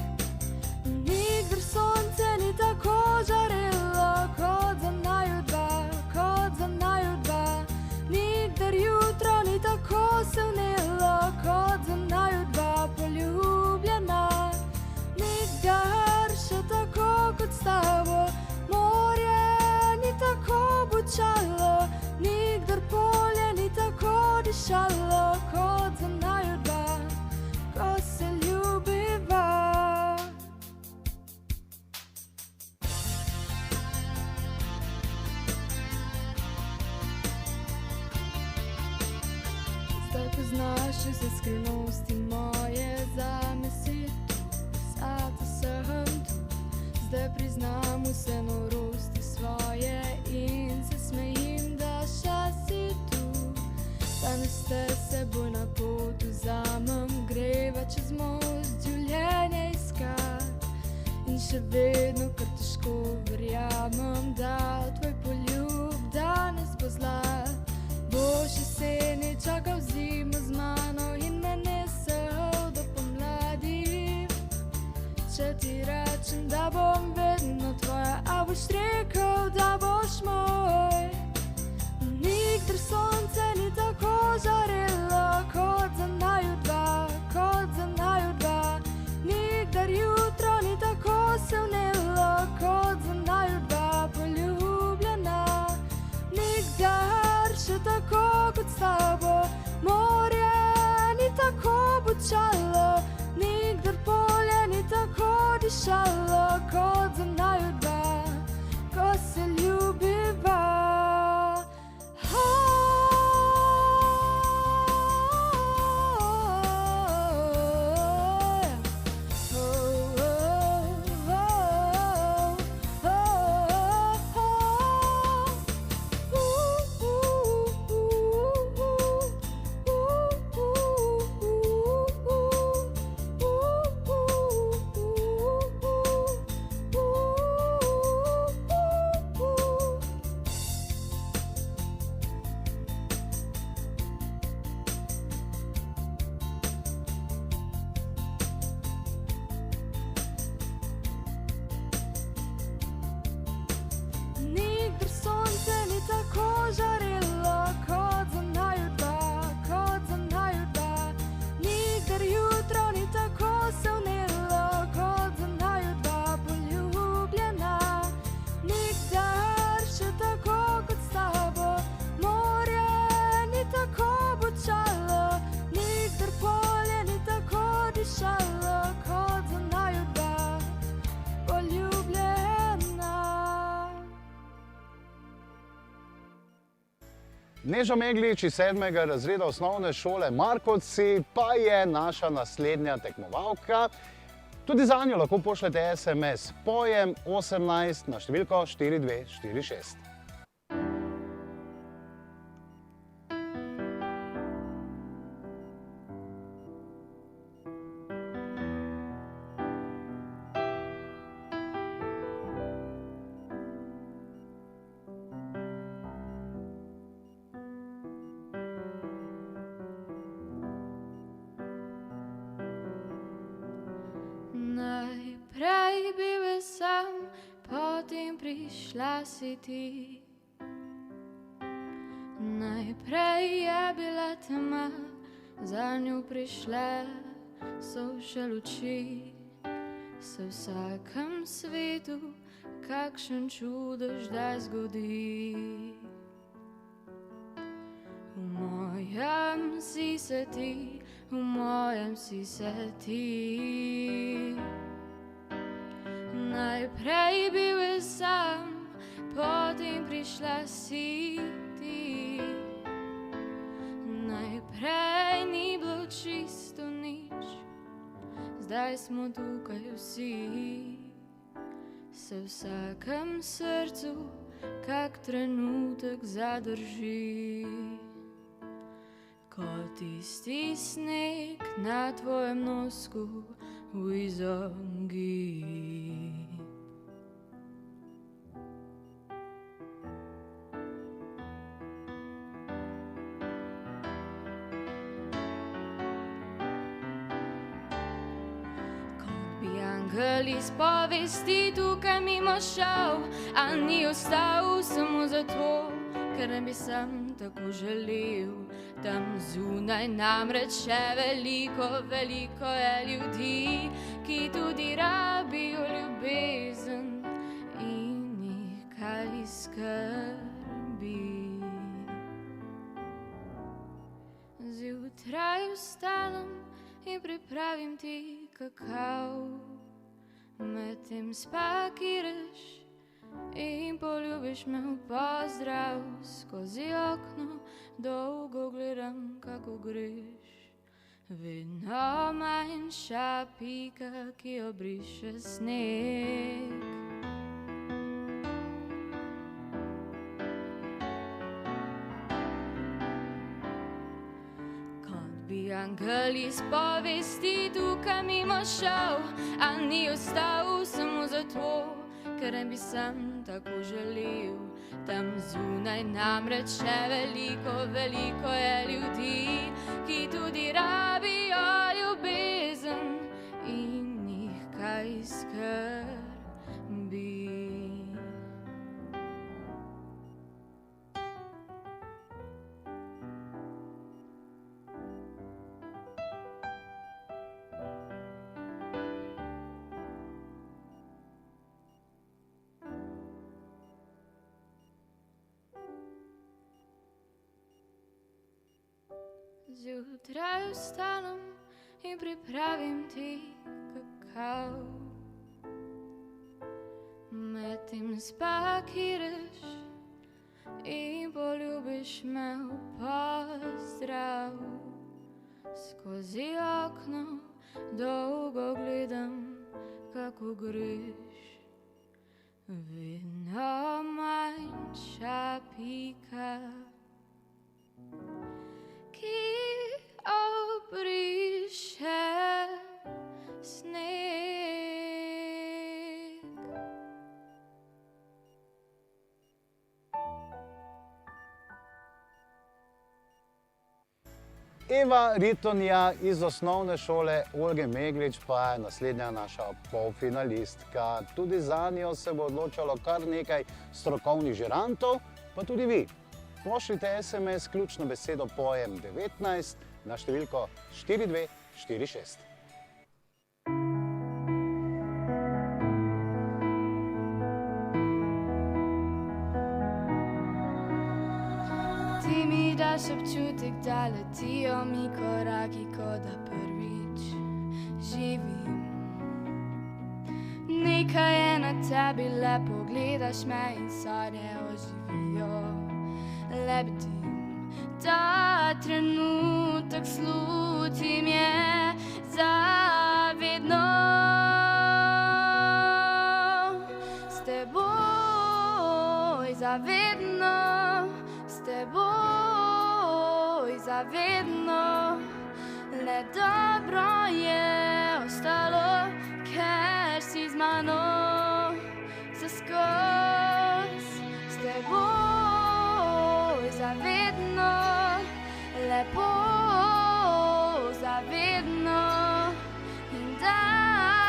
Nikdar sonce ni tako žarelo kot za naju dva. Nikdar jutro ni tako se vnelo kot za naju dva poljubljena. Nikdar še tako kot s tabo morje ni tako bučalo, nikdar polje ni tako dišalo kot za naju Priznaš vse skrivnosti moje, zame si tu, zate sem tu. Zdaj priznam vse norosti svoje in se smejim, da še si tu. Danes te seboj na pot vzamem, greva čez most življenje iskat. In še vedno kar težko verjamem, da tvoj poljub danes bo zlat. Boš jeseni čakal zimo z mano in me nesel do pomladi. Če ti rečem, da bom vedno tvoja, a boš rekel, da boš moj. Nikdar sonce ni tako žarelo kot za naju dva, kot za naju dva. Nikdar jutro ni tako se vnelo kot za naju dva poljubljena. Nikdar še tako kot s tabo morje ni tako bučalo. Nikdar polje ni tako dišalo kot za naju dva, ko se ljubiva. Neža Meglič iz 7. razreda osnovne šole Markovci pa je naša naslednja tekmovalka. Tudi zanjo lahko pošljete SMS pojem 18 na številko 4246. Najprej bil sem, potem prišla si ti. Najprej je bila tema, za njo prišle so še luči. Se v vsakem svetu kakšen čudež da zgodi. V mojem si se ti, v mojem si se ti. Najprej bil sam, potem prišla si ti. Najprej ni bilo čisto nič, zdaj smo tukaj vsi. Se v vsakem srcu kak trenutek zadrži. Kot tisti sneg na tvojem nosku v izogib. Angel iz povesti tukaj mimo šel, a ni ostal samo zato, ker ne bi sam tako želel. Tam zunaj namreč še veliko, veliko je ljudi, ki tudi rabijo ljubezen in jih kaj skrbi. Zjutraj vstanem in pripravim ti kakav, medtem spakiraš in poljubiš me v pozdrav. Skozi okno dolgo gledam, kako greš. Vedno manjša pika, ki jo briše sneg. Angel iz povesti tukaj mimo šel, a ni ostal samo zato, ker ne bi sam tako želel. Tam zunaj namreč še veliko, veliko je ljudi, ki tudi rabijo ljubezen in jih kaj skrbi. Zjutraj vstanem in pripravim ti kakav. Medtem spakiraš in poljubiš me v pozdrav. Skozi okno dolgo gledam, kako greš. Vedno manjša pika, ki obriše sneg. Eva Ritonija iz osnovne šole Olge Meglič pa je naslednja naša polfinalistka. Tudi za njo se bo odločalo kar nekaj strokovnih žirantov, pa tudi vi. Pošljite SMS ključno besedo pojem 19 na številko 4246. Ti mi daš občutek, da letijo mi koraki, kot da prvič živim. Nekaj je na tebi, lepo gledaš me in sanje oživijo. Lebetim, ta trenutek slutim je zavedno. S teboj zavedno, s teboj zavedno. Le dobro je ostalo, ker si z mano zaskoz. S teboj zavedno, lepo zavedno. In da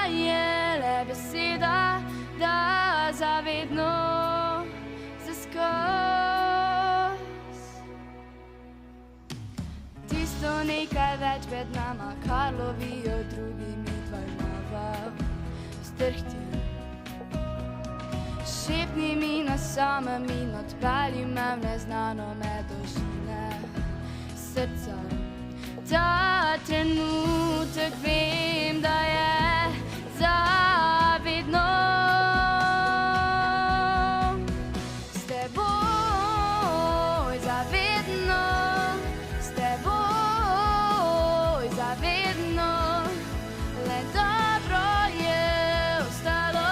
je le beseda, da zavedno zaskoz. Tisto nekaj več med nama, kar lovijo drugi, mi dva imava strhti. Šepni mi na samem in odpelji me v neznano med dolžine srca. Ta trenutek vem, da je zavedno. S teboj zavedno, s teboj zavedno. Le dobro je ostalo,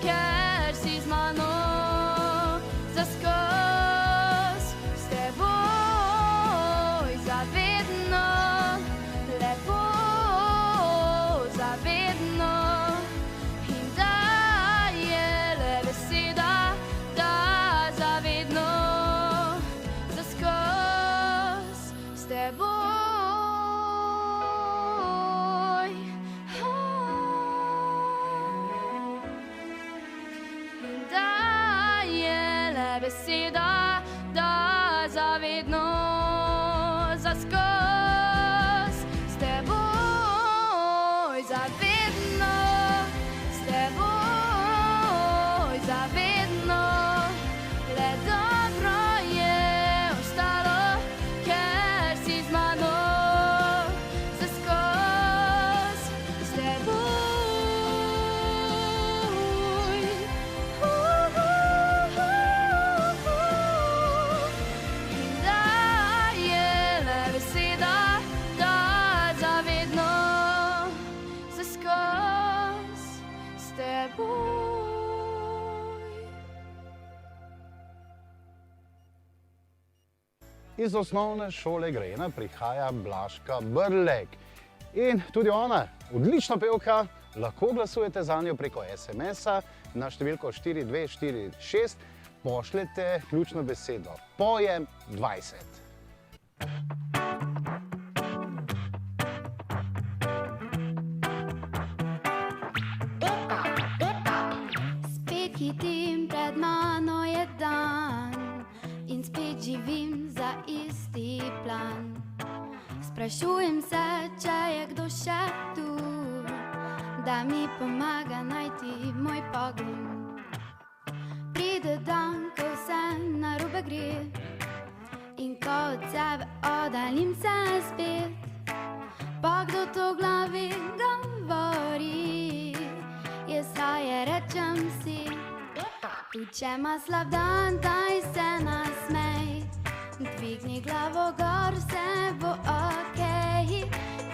ker si z mano zaskoz. S teboj zavedno, lepo zavedno. In da je le beseda, da zavedno zaskoz. S teboj beseda, da zavedno zaskoz. S teboj zavedno, s teboj zavedno. Le dobro je ostalo, ker si z mano zaskoz. S teboj Iz osnovne šole Grena prihaja Blažka Brlek. In tudi ona, odlična pevka, lahko glasujete za njo preko SMS-a na številko 4246, pošljete ključno besedo Pojem 20. Spet hitim, pred mano je dan in spet živim za isti plan. Sprašujem se, če je kdo še tu, da mi pomaga najti moj pogum. Pride dan, ko vse narobe gre in ko od sebe oddaljim se spet. Pa kdo to v glavi govori, jaz raje rečem si, tudi če ima slab dan, daj se nasmej. Dvigni glavo gor, vse bo okej,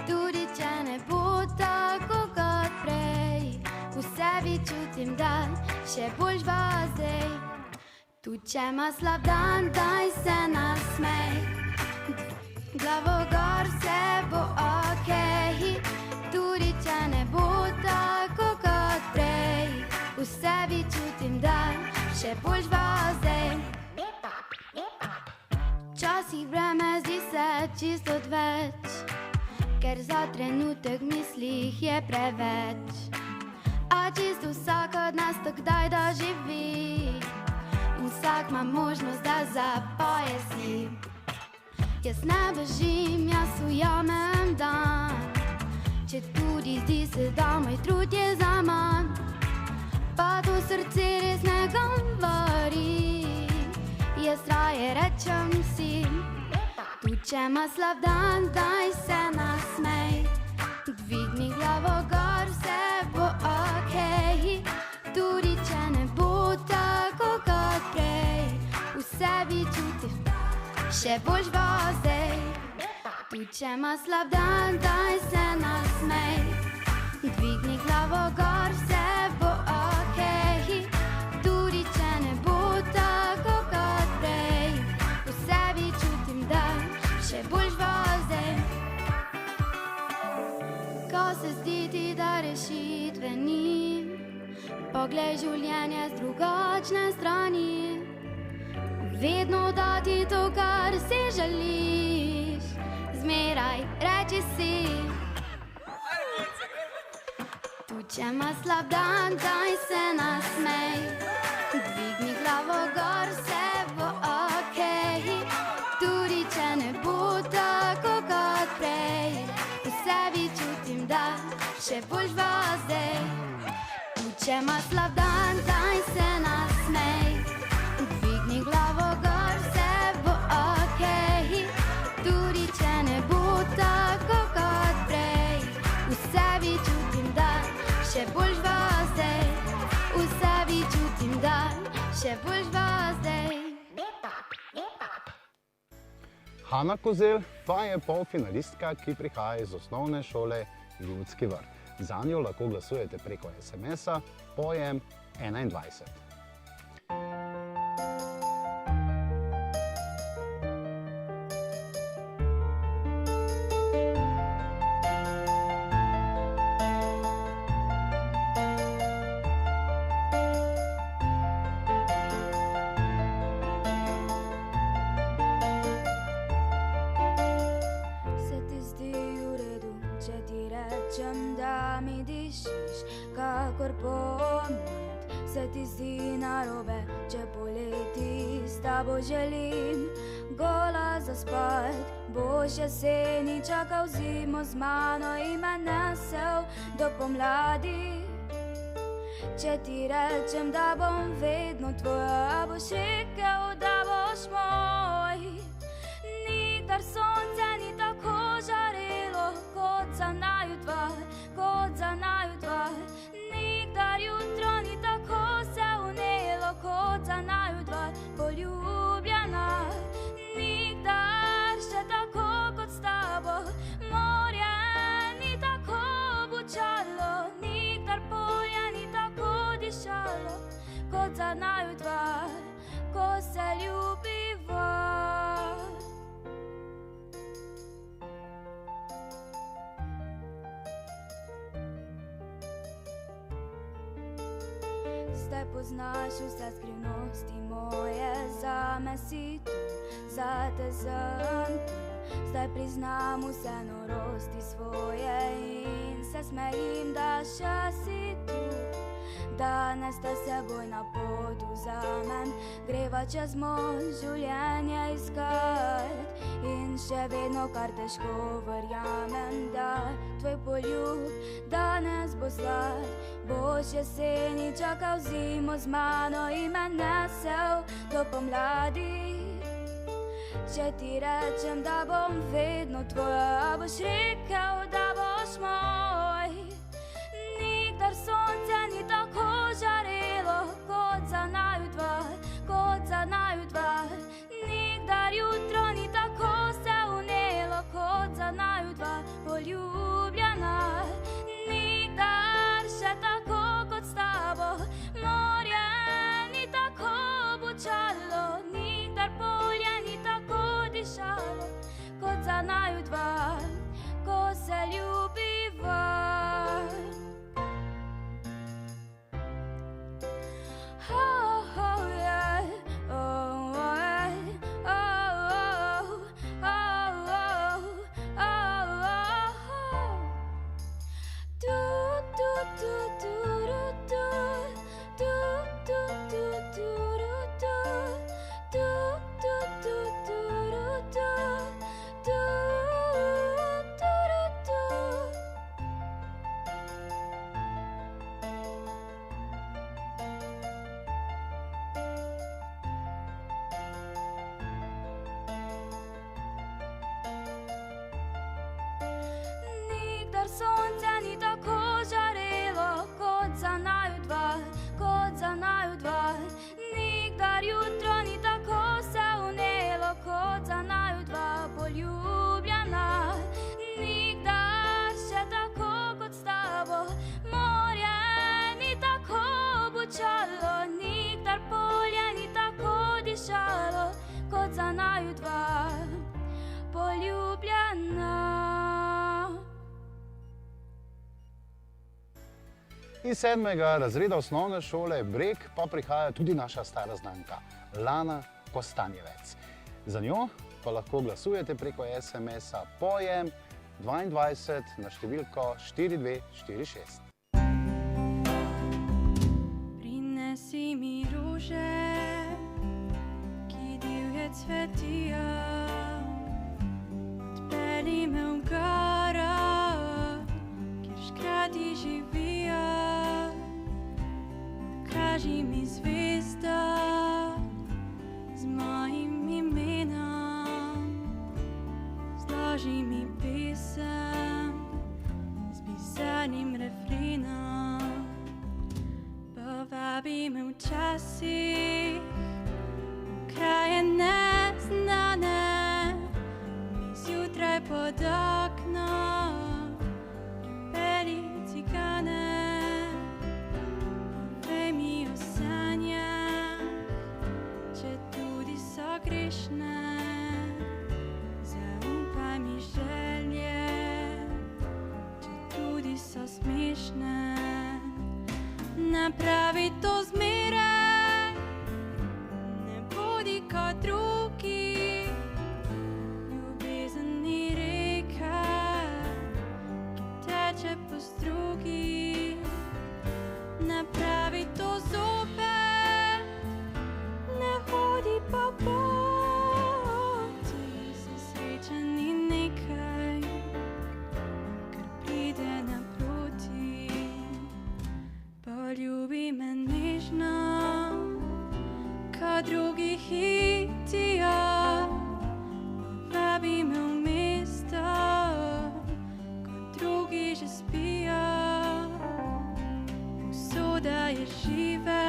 tudi če ne bo tako kot prej. V sebi čutim, da še boljš bo zdaj. Tudi če ima slab dan, daj se nasmej. Glavo gor, vse bo okej, tudi če ne bo tako kot prej. V sebi čutim, da še boljš bo zdaj. Včasih breme zdi se čisto odveč, ker za trenutek mislih je preveč. A čisto vsak od nas to kdaj doživi in vsak ima možnost, da zapoje si. Jaz ne bežim, jaz ujamem dan, če tudi zdi se, da moj trud je zaman. Pa to srce res ne govori, jaz raje rečem si, tudi če ima slab dan, daj se nasmej. Dvigni glavo gor, vse bo okej, tudi če ne bo tako kot prej. V sebi čutim, še boljš bo zdaj. Tudi če ima slab dan, daj se nasmej. Dvigni glavo gor, vse bo okej, tudi če ne bo tako kot prej. V sebi čutim, da še boljš bo zdaj. Ko se zdi ti, da rešitve ni, poglej življenje z drugačne strani. Vedno dati to, kar si želiš, zmeraj reči si. Tudi če ima slab dan, daj se nasmej. Dvigni glavo gor, vse bo okej, tudi če ne bo tako kot prej. V sebi čutim, da še boljš bo zdaj. Tudi če ima slab dan, daj se nasmej. Dvigni glavo gor, vse bo okej, tudi če ne bo tako kot prej. V sebi čutim, da še boljš bo zdaj. V sebi čutim, da še boljš bo zdaj. Hana Kozel pa je polfinalistka, ki prihaja iz osnovne šole Ljudski vrt. Za njo lahko glasujete preko SMS-a Pojem 21. Se ti zdi v redu, če ti rečem, da mi dišiš kakor pomlad? Se ti zdi narobe, če poleti s tabo želim gola zaspat? Boš jeseni čakal zimo z mano in me nesel do pomladi. Če ti rečem, da bom vedno tvoja, boš rekel, da boš moj. Nikdar sonce ni tako žarelo kot za naju dva, kot za naju dva. Nikdar jutro ni tako se vnelo kot za naju dva, poljubljena. Nikdar še tako kot s tabo, morje ni tako bučalo. Nikdar polje ni tako dišalo kot za naju dva, ko se ljubiva. poznaš vse skrivnosti moje, zame si tu, zate sem tu. Zdaj priznam vse norosti svoje in se smejim, da še si tu. Danes te seboj na pot vzamem, greva čez most življenje iskat. In še vedno kar težko verjamem, da tvoj poljub danes bo slad. Boš jeseni čakal zimo z mano in me nesel do pomladi. Če ti rečem, da bom vedno tvoja, boš rekel, da boš moj. Nikdar sonce ni tako žarelo kot za naju dva, kot za naju dva. Nikdar jutro ni tako se unelo kot za naju dva, poljubljena. Nikdar še tako kot s tabo, morje ni tako bučalo. Nikdar polje ni tako dišalo kot za naju dva, ko se ljubiva. Sonce ni tako žarelo kot za naju dva, kot za naju dva. Nikdar jutro ni tako se unelo kot za naju dva, poljubljena. Nikdar še tako kot s tabo, morje ni tako bučalo. Nikdar polje ni tako dišalo kot za naju dva, poljubljena. Iz 7. razreda osnovne šole Breg pa prihaja tudi naša stara znanka, Lana Kostanjevec. Za njo pa lahko glasujete preko SMS-a Pojem 22 na številko 4246. Prinesi mi ruže, ki divje cvetijo, odpelji me v gora, kjer škrati živijo. Kaži mi zvezda z mojim imenom, zloži mi pesem z pisanim refrenom. Povabi me včasih v kraje neznane, mi zjutraj pod oknom pripelji cigane. Grešne, zaupaj mi želje, če tudi so smešne. Napravi to zmeraj, ne bodi kot drugi. Ljubezen ni reka, ki teče po strugi. Napravi to zopet, ne hodi pa poti. Se sreča ni nekaj, kar pride naproti. Poljubi me nežno, kot drugi hitijo. Povabi me v mesto, kot drugi že spijo. Usoda je živa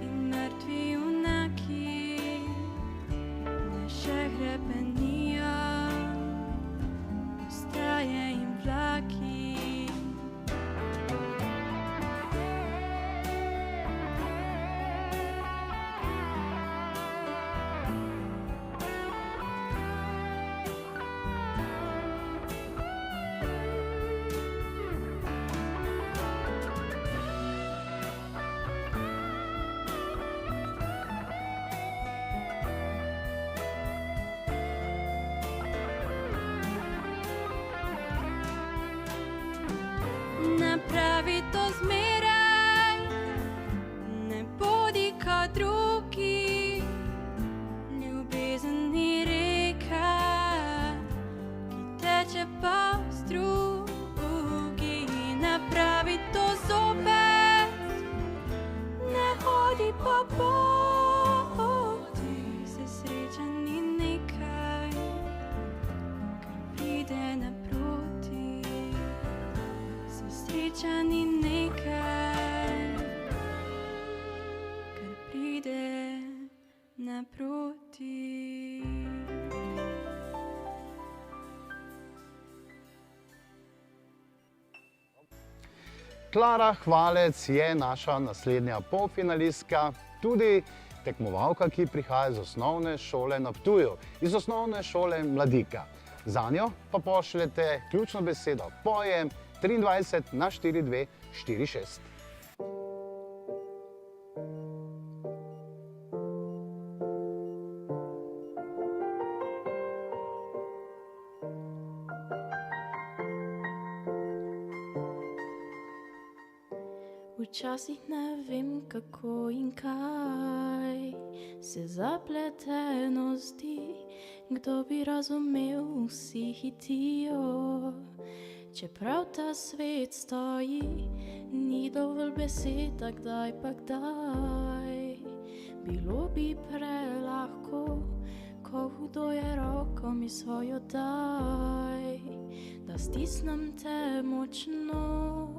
in mrtvi junaki ne še hrepenijo, ostaje jim vlaki. pravi to zmeraj, ne bodi ka drugi. Ljubezen ni reka, ki teče pa v strugi. Ne pravi to zopet, ne hodi pa poti. Se sreča ni nekaj, kar pride naproti. Se sreča ni nekaj, kar pride naproti. Klara Hvalec je naša naslednja polfinalistka, tudi tekmovalka, ki prihaja iz osnovne šole na Ptuju, iz osnovne šole Mladika. Zanjo pa pošljete ključno besedo pojem 23 na 4246. Včasih ne vem, kako in kaj se zapleteno zdi. Kdo bi razumel, vsi hitijo, čeprav ta svet stoji. Ni dovolj besed, kdaj pa kdaj. Bilo bi prelahko, ko hudo je, roko mi svojo daj, da stisnem te močno.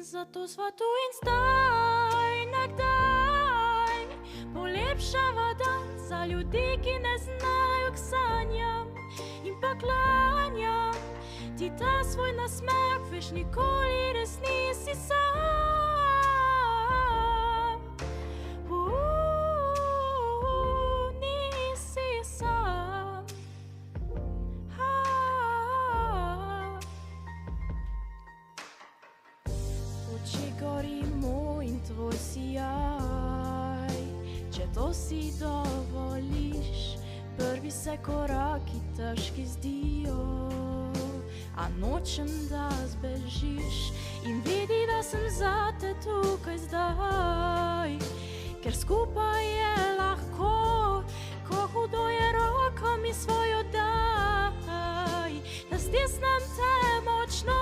Zato sva tu in zdaj, nekdaj polepšava dan za ljudi, ki ne znajo k sanjam. In pa klanjam ti ta svoj nasmeh, veš, nikoli res nisi sam. Nisi sam. Oči gorimo in tvoj sijaj, če to si dovoliš. Prvi se koraki težki zdijo, a nočem, da zbežiš. In vidi, da sem zate tukaj zdaj, ker skupaj je lahko, ko hudo je, roko mi svojo daj, da stisnem te močno.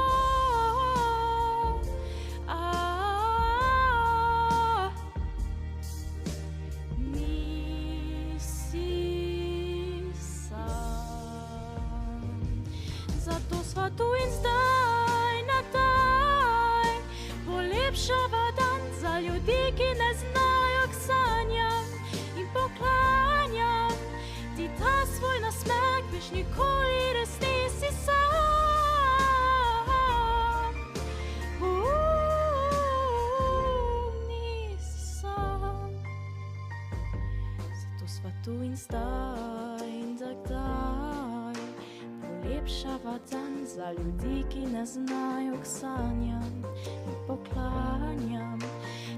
Tu in zdaj, nekdaj polepšava dan za ljudi, ki ne znajo k sanjam. In poklanjam ti ta svoj nasmeh, veš, nikoli res nisi sam. Nisi sam. Zato sva tu in zdaj in takdaj polepšava dan za ljudi, ki ne znajo k sanjam. In poklanjam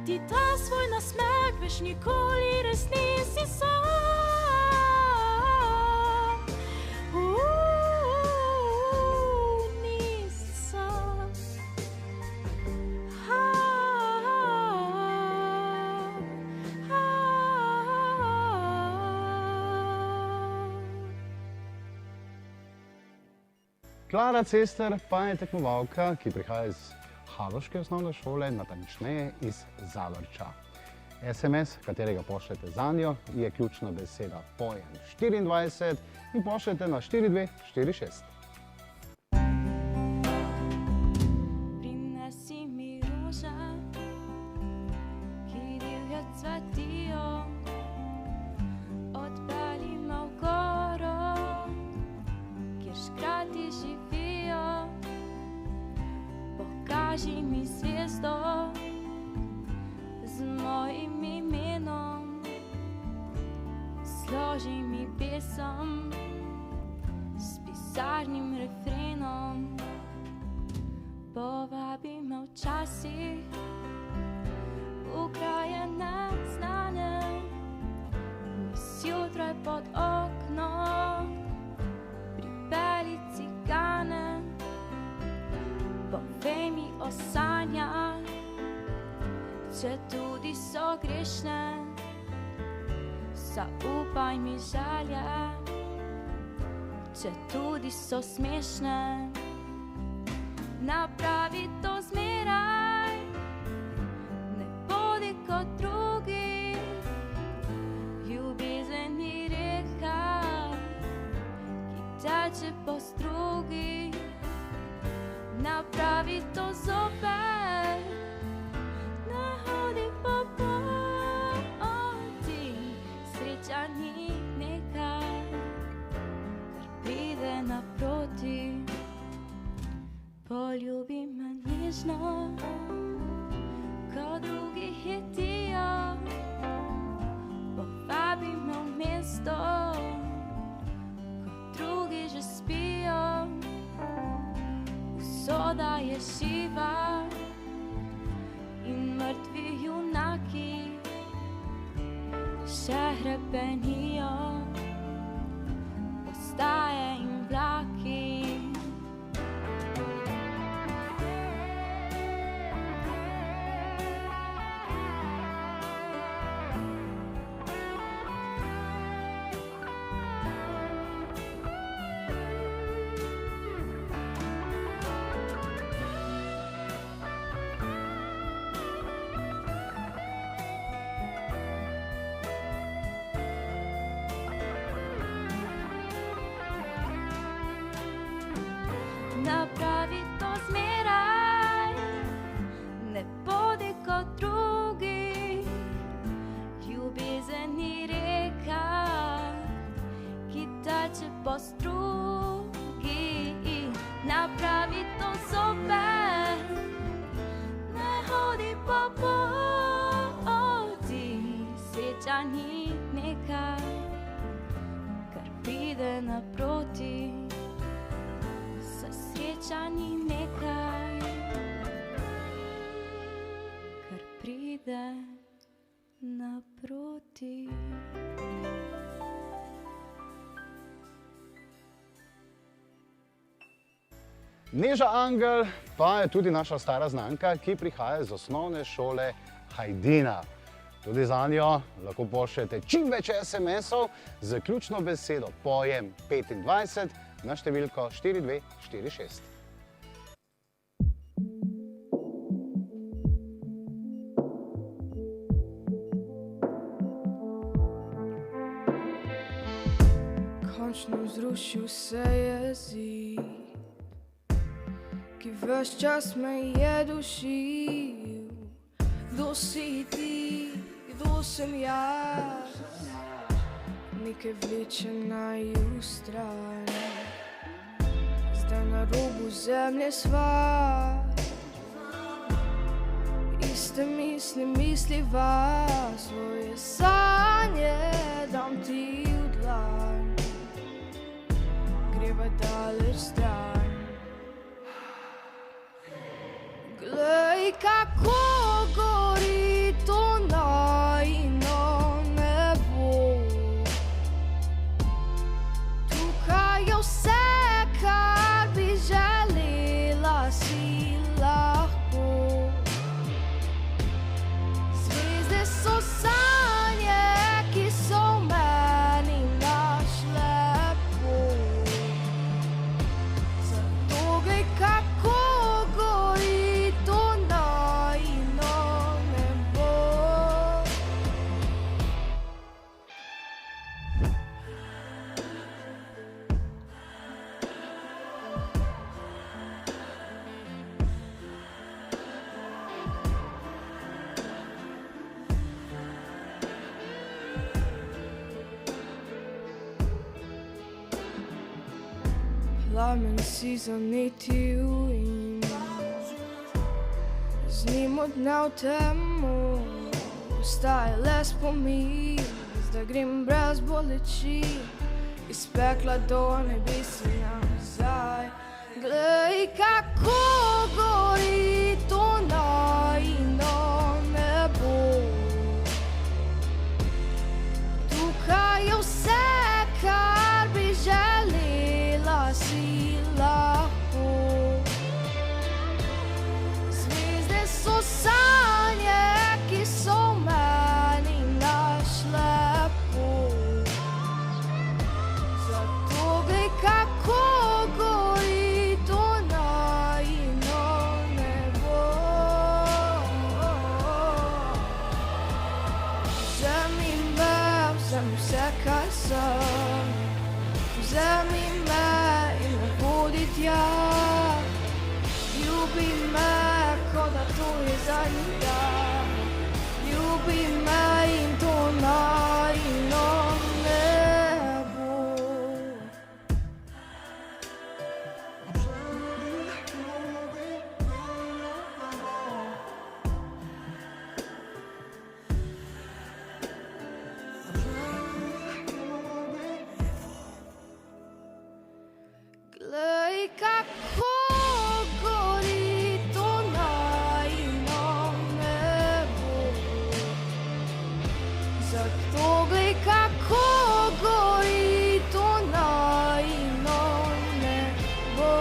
ti ta svoj nasmeh, veš, nikoli res nisi sam. Nisi sam. Klara Cester pa je tekmovalka, ki prihaja iz haloške osnovne šole, natančneje iz Zavrča. SMS, katerega pošljete zanjo, je ključna beseda pojem 24 in pošljete na 4246. Prinesi mi rože, ki divje cvetijo, odpelji me v goro, kjer škrati živijo. Pokaži mi zvezdo z mojim imenom, složi mi pesem s pisarnim refrenom. Povabi me včasih v kraje neznane, zjutraj pod okno, pripelji cigaret. o sanjah, če tudi so grešne, zaupaj mi želje, če tudi so smešne, napravi to zmeraj, ne bodi kot drugi, ljubezen ni reka, ki teče po strugi, napravi to zopet, ne hodi po poti, sreča ni nekaj, kar pride naproti. Poljubi me nežno, ko drugi hitijo, povabi me v mesto, ko drugi že spijo, usoda je živa in mrtvi junaki še hrepenijo, postaje in vlaki. Napravi to zmeraj, ne bodi kot drugi, ljubezen ni reka, ki teče po strugi, napravi to zopet, ne hodi po poti, sreča ni nekaj, kar pride naproti. Sreča ni nekaj, kar pride naproti. Neža Angel pa je tudi naša stara znanka, ki prihaja iz osnovne šole Hajdina. Tudi za njo lahko pošljete čim več SMS-ov z ključno besedo pojem 25 na številko 4246. Končno zrušil se je zid, ki ves čas me je dušil. Kdo si ti, kdo sem jaz, nekaj vleče naju stran. Zdaj na robu zemlje sva, iste misli misliva, svoje sanje dam ti v dlan, greva daleč stran. Glej, kako gori to najino nebo, tukaj je vse, kar bi želela si lahko. Zvezde so sanje, ki so v meni našle pot. Zato glej, kako gori to najino nebo. Plamen si zanetil in z njim odnel temo, ostaje le spomin, zdaj grem brez boleči, iz pekla do nebes in nazaj. Glej, kako gori to najino nebo, tukaj je vse, kar bi želela si lahko. sanjanja. Ljubi me in to najino nebo. Glej, kako gori to najino nebo. Zato glej, kako gori to najino nebo.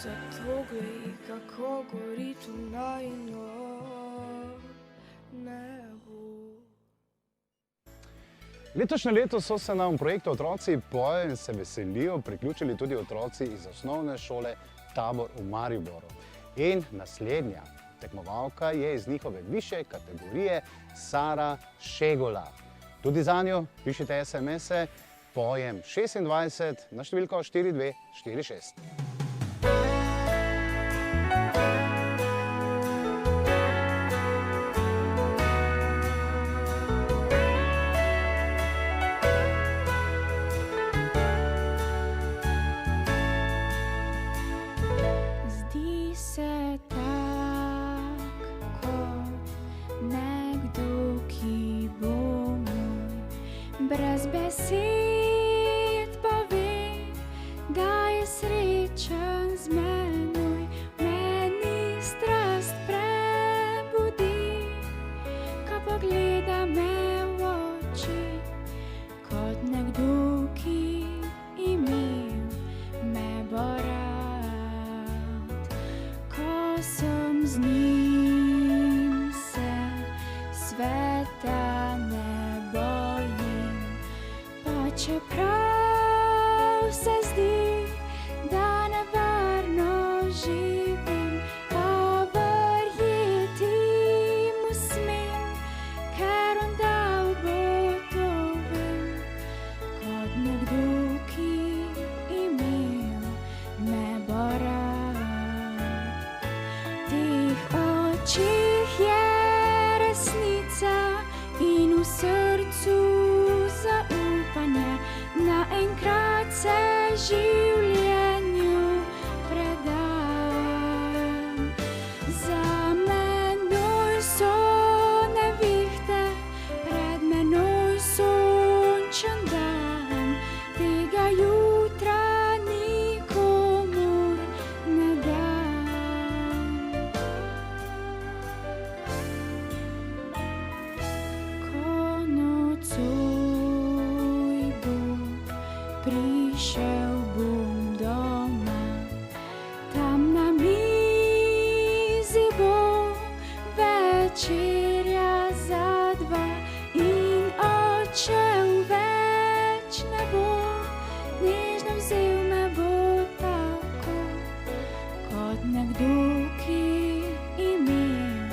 Zato glej, kako gori to najino nebo. Letošnje leto so se nam v projektu Otroci pojejo in se veselijo priključili tudi otroci iz osnovne šole Tabor v Mariboru. In naslednja tekmovalka je iz njihove višje kategorije Sara Šegula. Tudi za njo pišite SMS-e pojem 26 na številko 4246. Zdi se tak, kot nekdo, ki bo moj. Brez besed pa ve, da je srečen z menoj. Meni strast prebudi, ko pogleda me v oči, kot nekdo, ki imel me bo rad. Ko sem z njim, se sveta ne bojim, pa čeprav se zdi, da nevarno živim, pa verjeti mu smem, ker on dal bo to vem, kot nekdo, ki imel me bo rad. V teh očih je resnica in v srcu zaupanje. Naenkrat se življenju predam. Za menoj so nevihte, pred menoj sončen dan. Tega jutra nikomur ne dam. Ko nocoj bo, prišel bom doma. Tam na mizi bo večerja za dva in odšel več ne bo. Nežno vzel me bo tako, kot nekdo, ki imel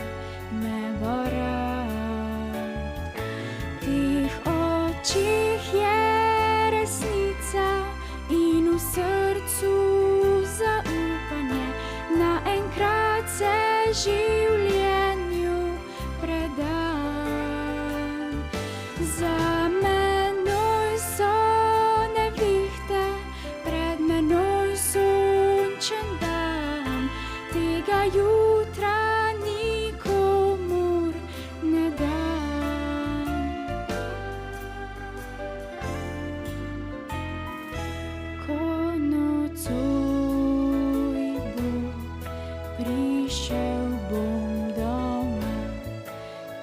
me bo rad. V teh očih je resnica in v srcu zaupanje. Naenkrat se življenju predam. Za menoj so nevihte, pred menoj sončen dan. Tega jutra nikomur ne dam. Ko nocoj bo, prišel bom doma.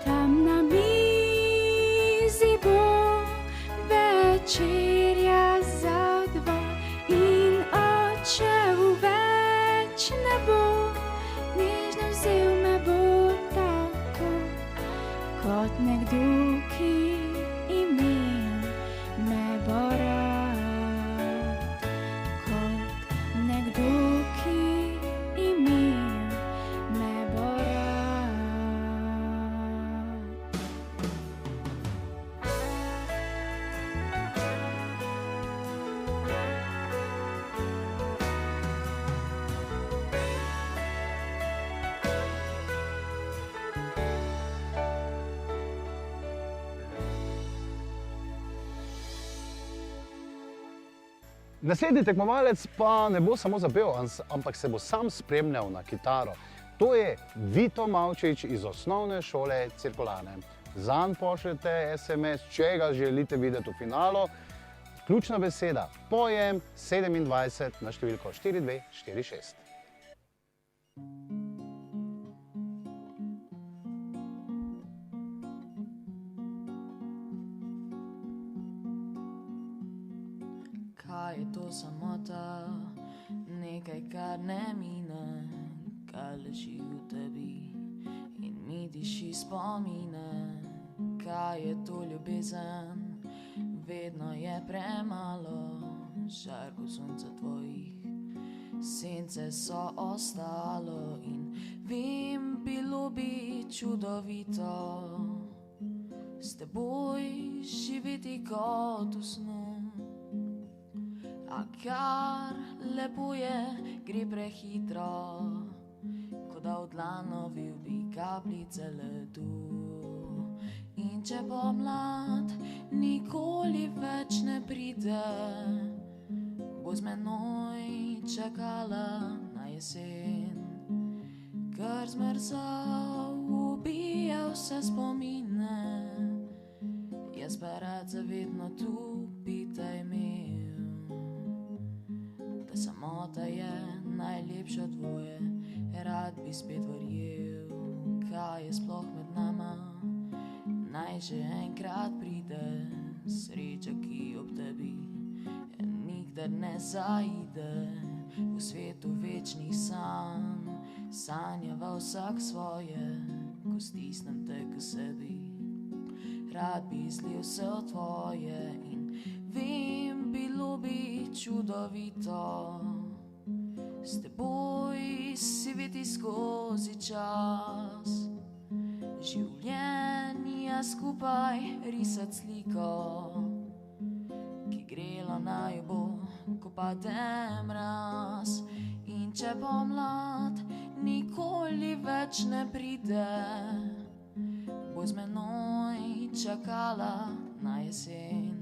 Tam na mizi bo večerja za dva in odšel več ne bo. Nežno vzel me bo tako, kot nekdo, ki imel me bo rad. Kot nekdo, ki imel me bo Naslednji tekmovalec pa ne bo samo zapel, ampak se bo sam spremljal na kitaro. To je Vito Mavčič iz osnovne šole Cirkulane. Zanj pošljete SMS, če ga želite videti v finalu. Ključna beseda pojem 27 na številko 4246. Kaj je to samota, nekaj, kar ne mine, kar leži v tebi in mi diši spomine. Kaj je to ljubezen, vedno je premalo, žarko sonca tvojih, sence so ostalo in vem, bilo bi čudovito s teboj živeti kot v snu. A kar lepo je, gre prehitro, kot da v dlan lovil bi kapljice ledu. In če pomlad nikoli več ne pride, bo z menoj čakala na jesen. Ker zmrzal ubija vse spomine, jaz pa rad zavedno tu bi te imel. Da samota je najlepša dvoje, rad bi spet verjel, kaj je sploh med nama. Naj že enkrat pride sreča, ki ob tebi nikdar ne zaide. V svetu večnih sanj sanjava vsak svoje, ko stisnem te k sebi. Rad bi izlil vse v tvoje in vem, bilo bi čudovito s teboj siviti skozi čas. Življenja skupaj risat sliko, ki grela naju bo, ko pade mraz. In če pomlad nikoli več ne pride, bo z menoj čakala na jesen.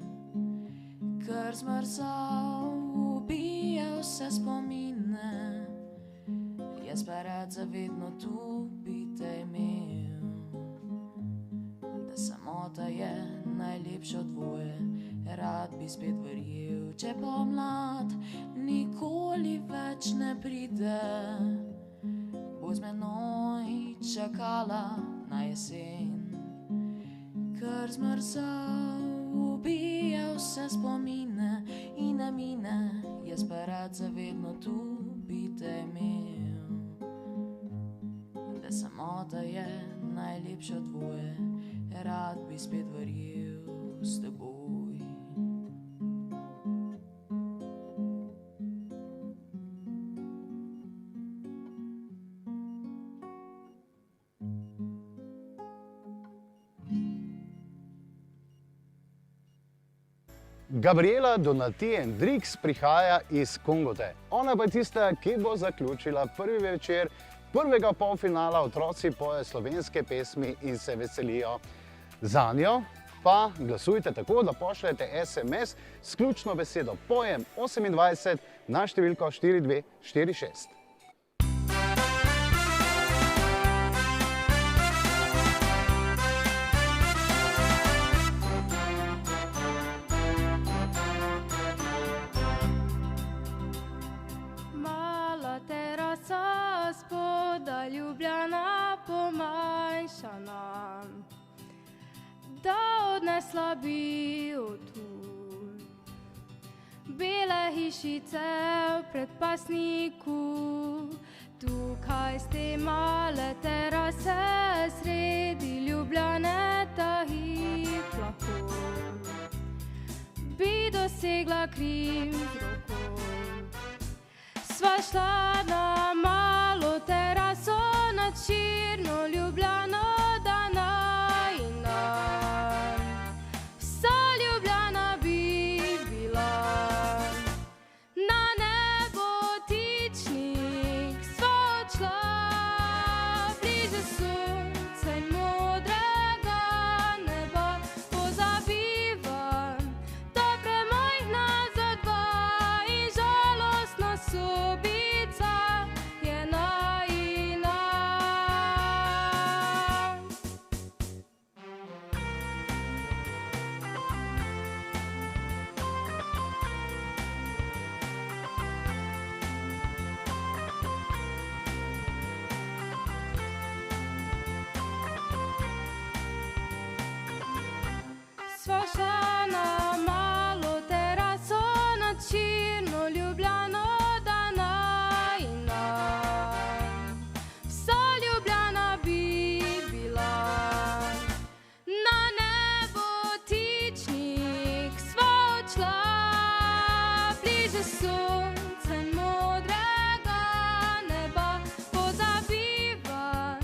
Ker zmrzal ubija vse spomine, jaz pa rad zavedno tu bi te imel. Da samota je najlepša dvoje, rad bi spet verjel. Če pomlad nikoli več ne pride, bo z menoj čakala na jesen. Ker zmrzal ubija vse spomine in ne mine, jaz pa rad zavedno tu bi te imel. Da samota je najlepša dvoje, rad bi spet verjel s teboj. Gabriela Donatien Drix prihaja iz Kungote. Ona pa je tista, ki bo zaključila prvi večer prvega polfinala Otroci pojejo slovenske pesmi in se veselijo. Zanjo pa glasujte tako, da pošljete SMS s ključno besedo pojem 28 na številko 4246. Ljubljana pomanjšana, da odnesla bi otul. Bele hišice v predpasniku, tukaj ste male terase, sredi Ljubljane ta hip lahko bi dosegla Krim z roko. Sva šla na malo teraso nad širno Ljubljano, dana in dan. Vsa Ljubljana bi bila na nebotičnik, sva odšla bliže sonca in modrega neba. Pozabivam dobre mojih nazad dva in sva šla na malo teraso na čirno Ljubljano, da najina vsa Ljubljana bi bila. Na nebotičnik sva odšla, bliže sonce modrega neba, pozabivam,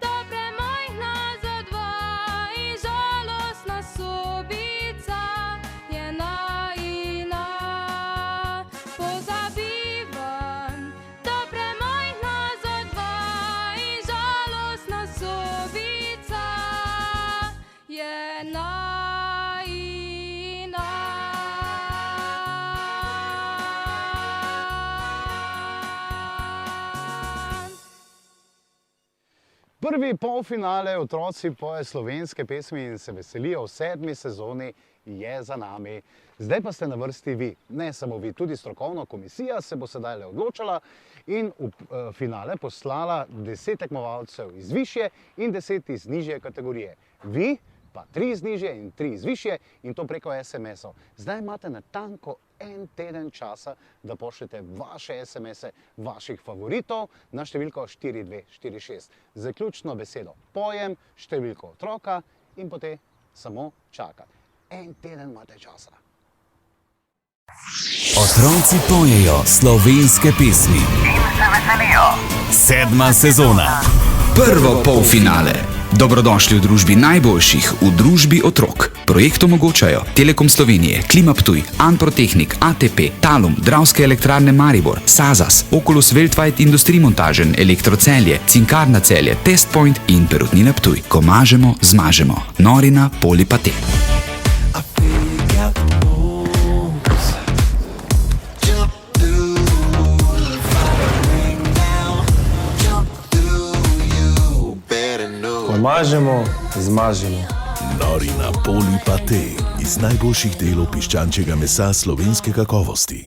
da premajhna za dva in žalostna sobica je najina. Pozabivam, da premajhna za dva in žalostna sobica je najina. Prvi polfinale Otroci poje slovenske pesmi in se veselijo v 7. sezoni je za nami. Zdaj pa ste na vrsti vi, ne samo vi, tudi strokovna komisija se bo sedaj odločala in v finale poslala 10 tekmovalcev iz višje in 10 iz nižje kategorije. Vi pa 3 iz nižje in 3 iz višje in to preko SMS-ov. Zdaj imate natanko en teden časa, da pošljete vaše SMS-e vaših favoritov na številko 4246. Zaključno besedo pojem, številko otroka in potem samo čakati. En teden imate časa. Otroci pojejo slovenske pesmi. In se veselijo. 7. sezona. Prvo polfinale. Dobrodošli v družbi najboljših, v družbi otrok. Projekt omogočajo Telekom Slovenije, Klima Ptuj, Anprotehnik, ATP, Talum, Dravske elektrarne Maribor, Sazas, Oculus Weltweit Industriemontagen, Elektrocelje, Cinkarna Celje, Testpoint in Perutnina Ptuj. Ko mažemo, zmažemo. Norina Polipate. Ko mažemo, zmažemo. Nori na Polipate iz najboljših delov piščančjega mesa slovenske kakovosti.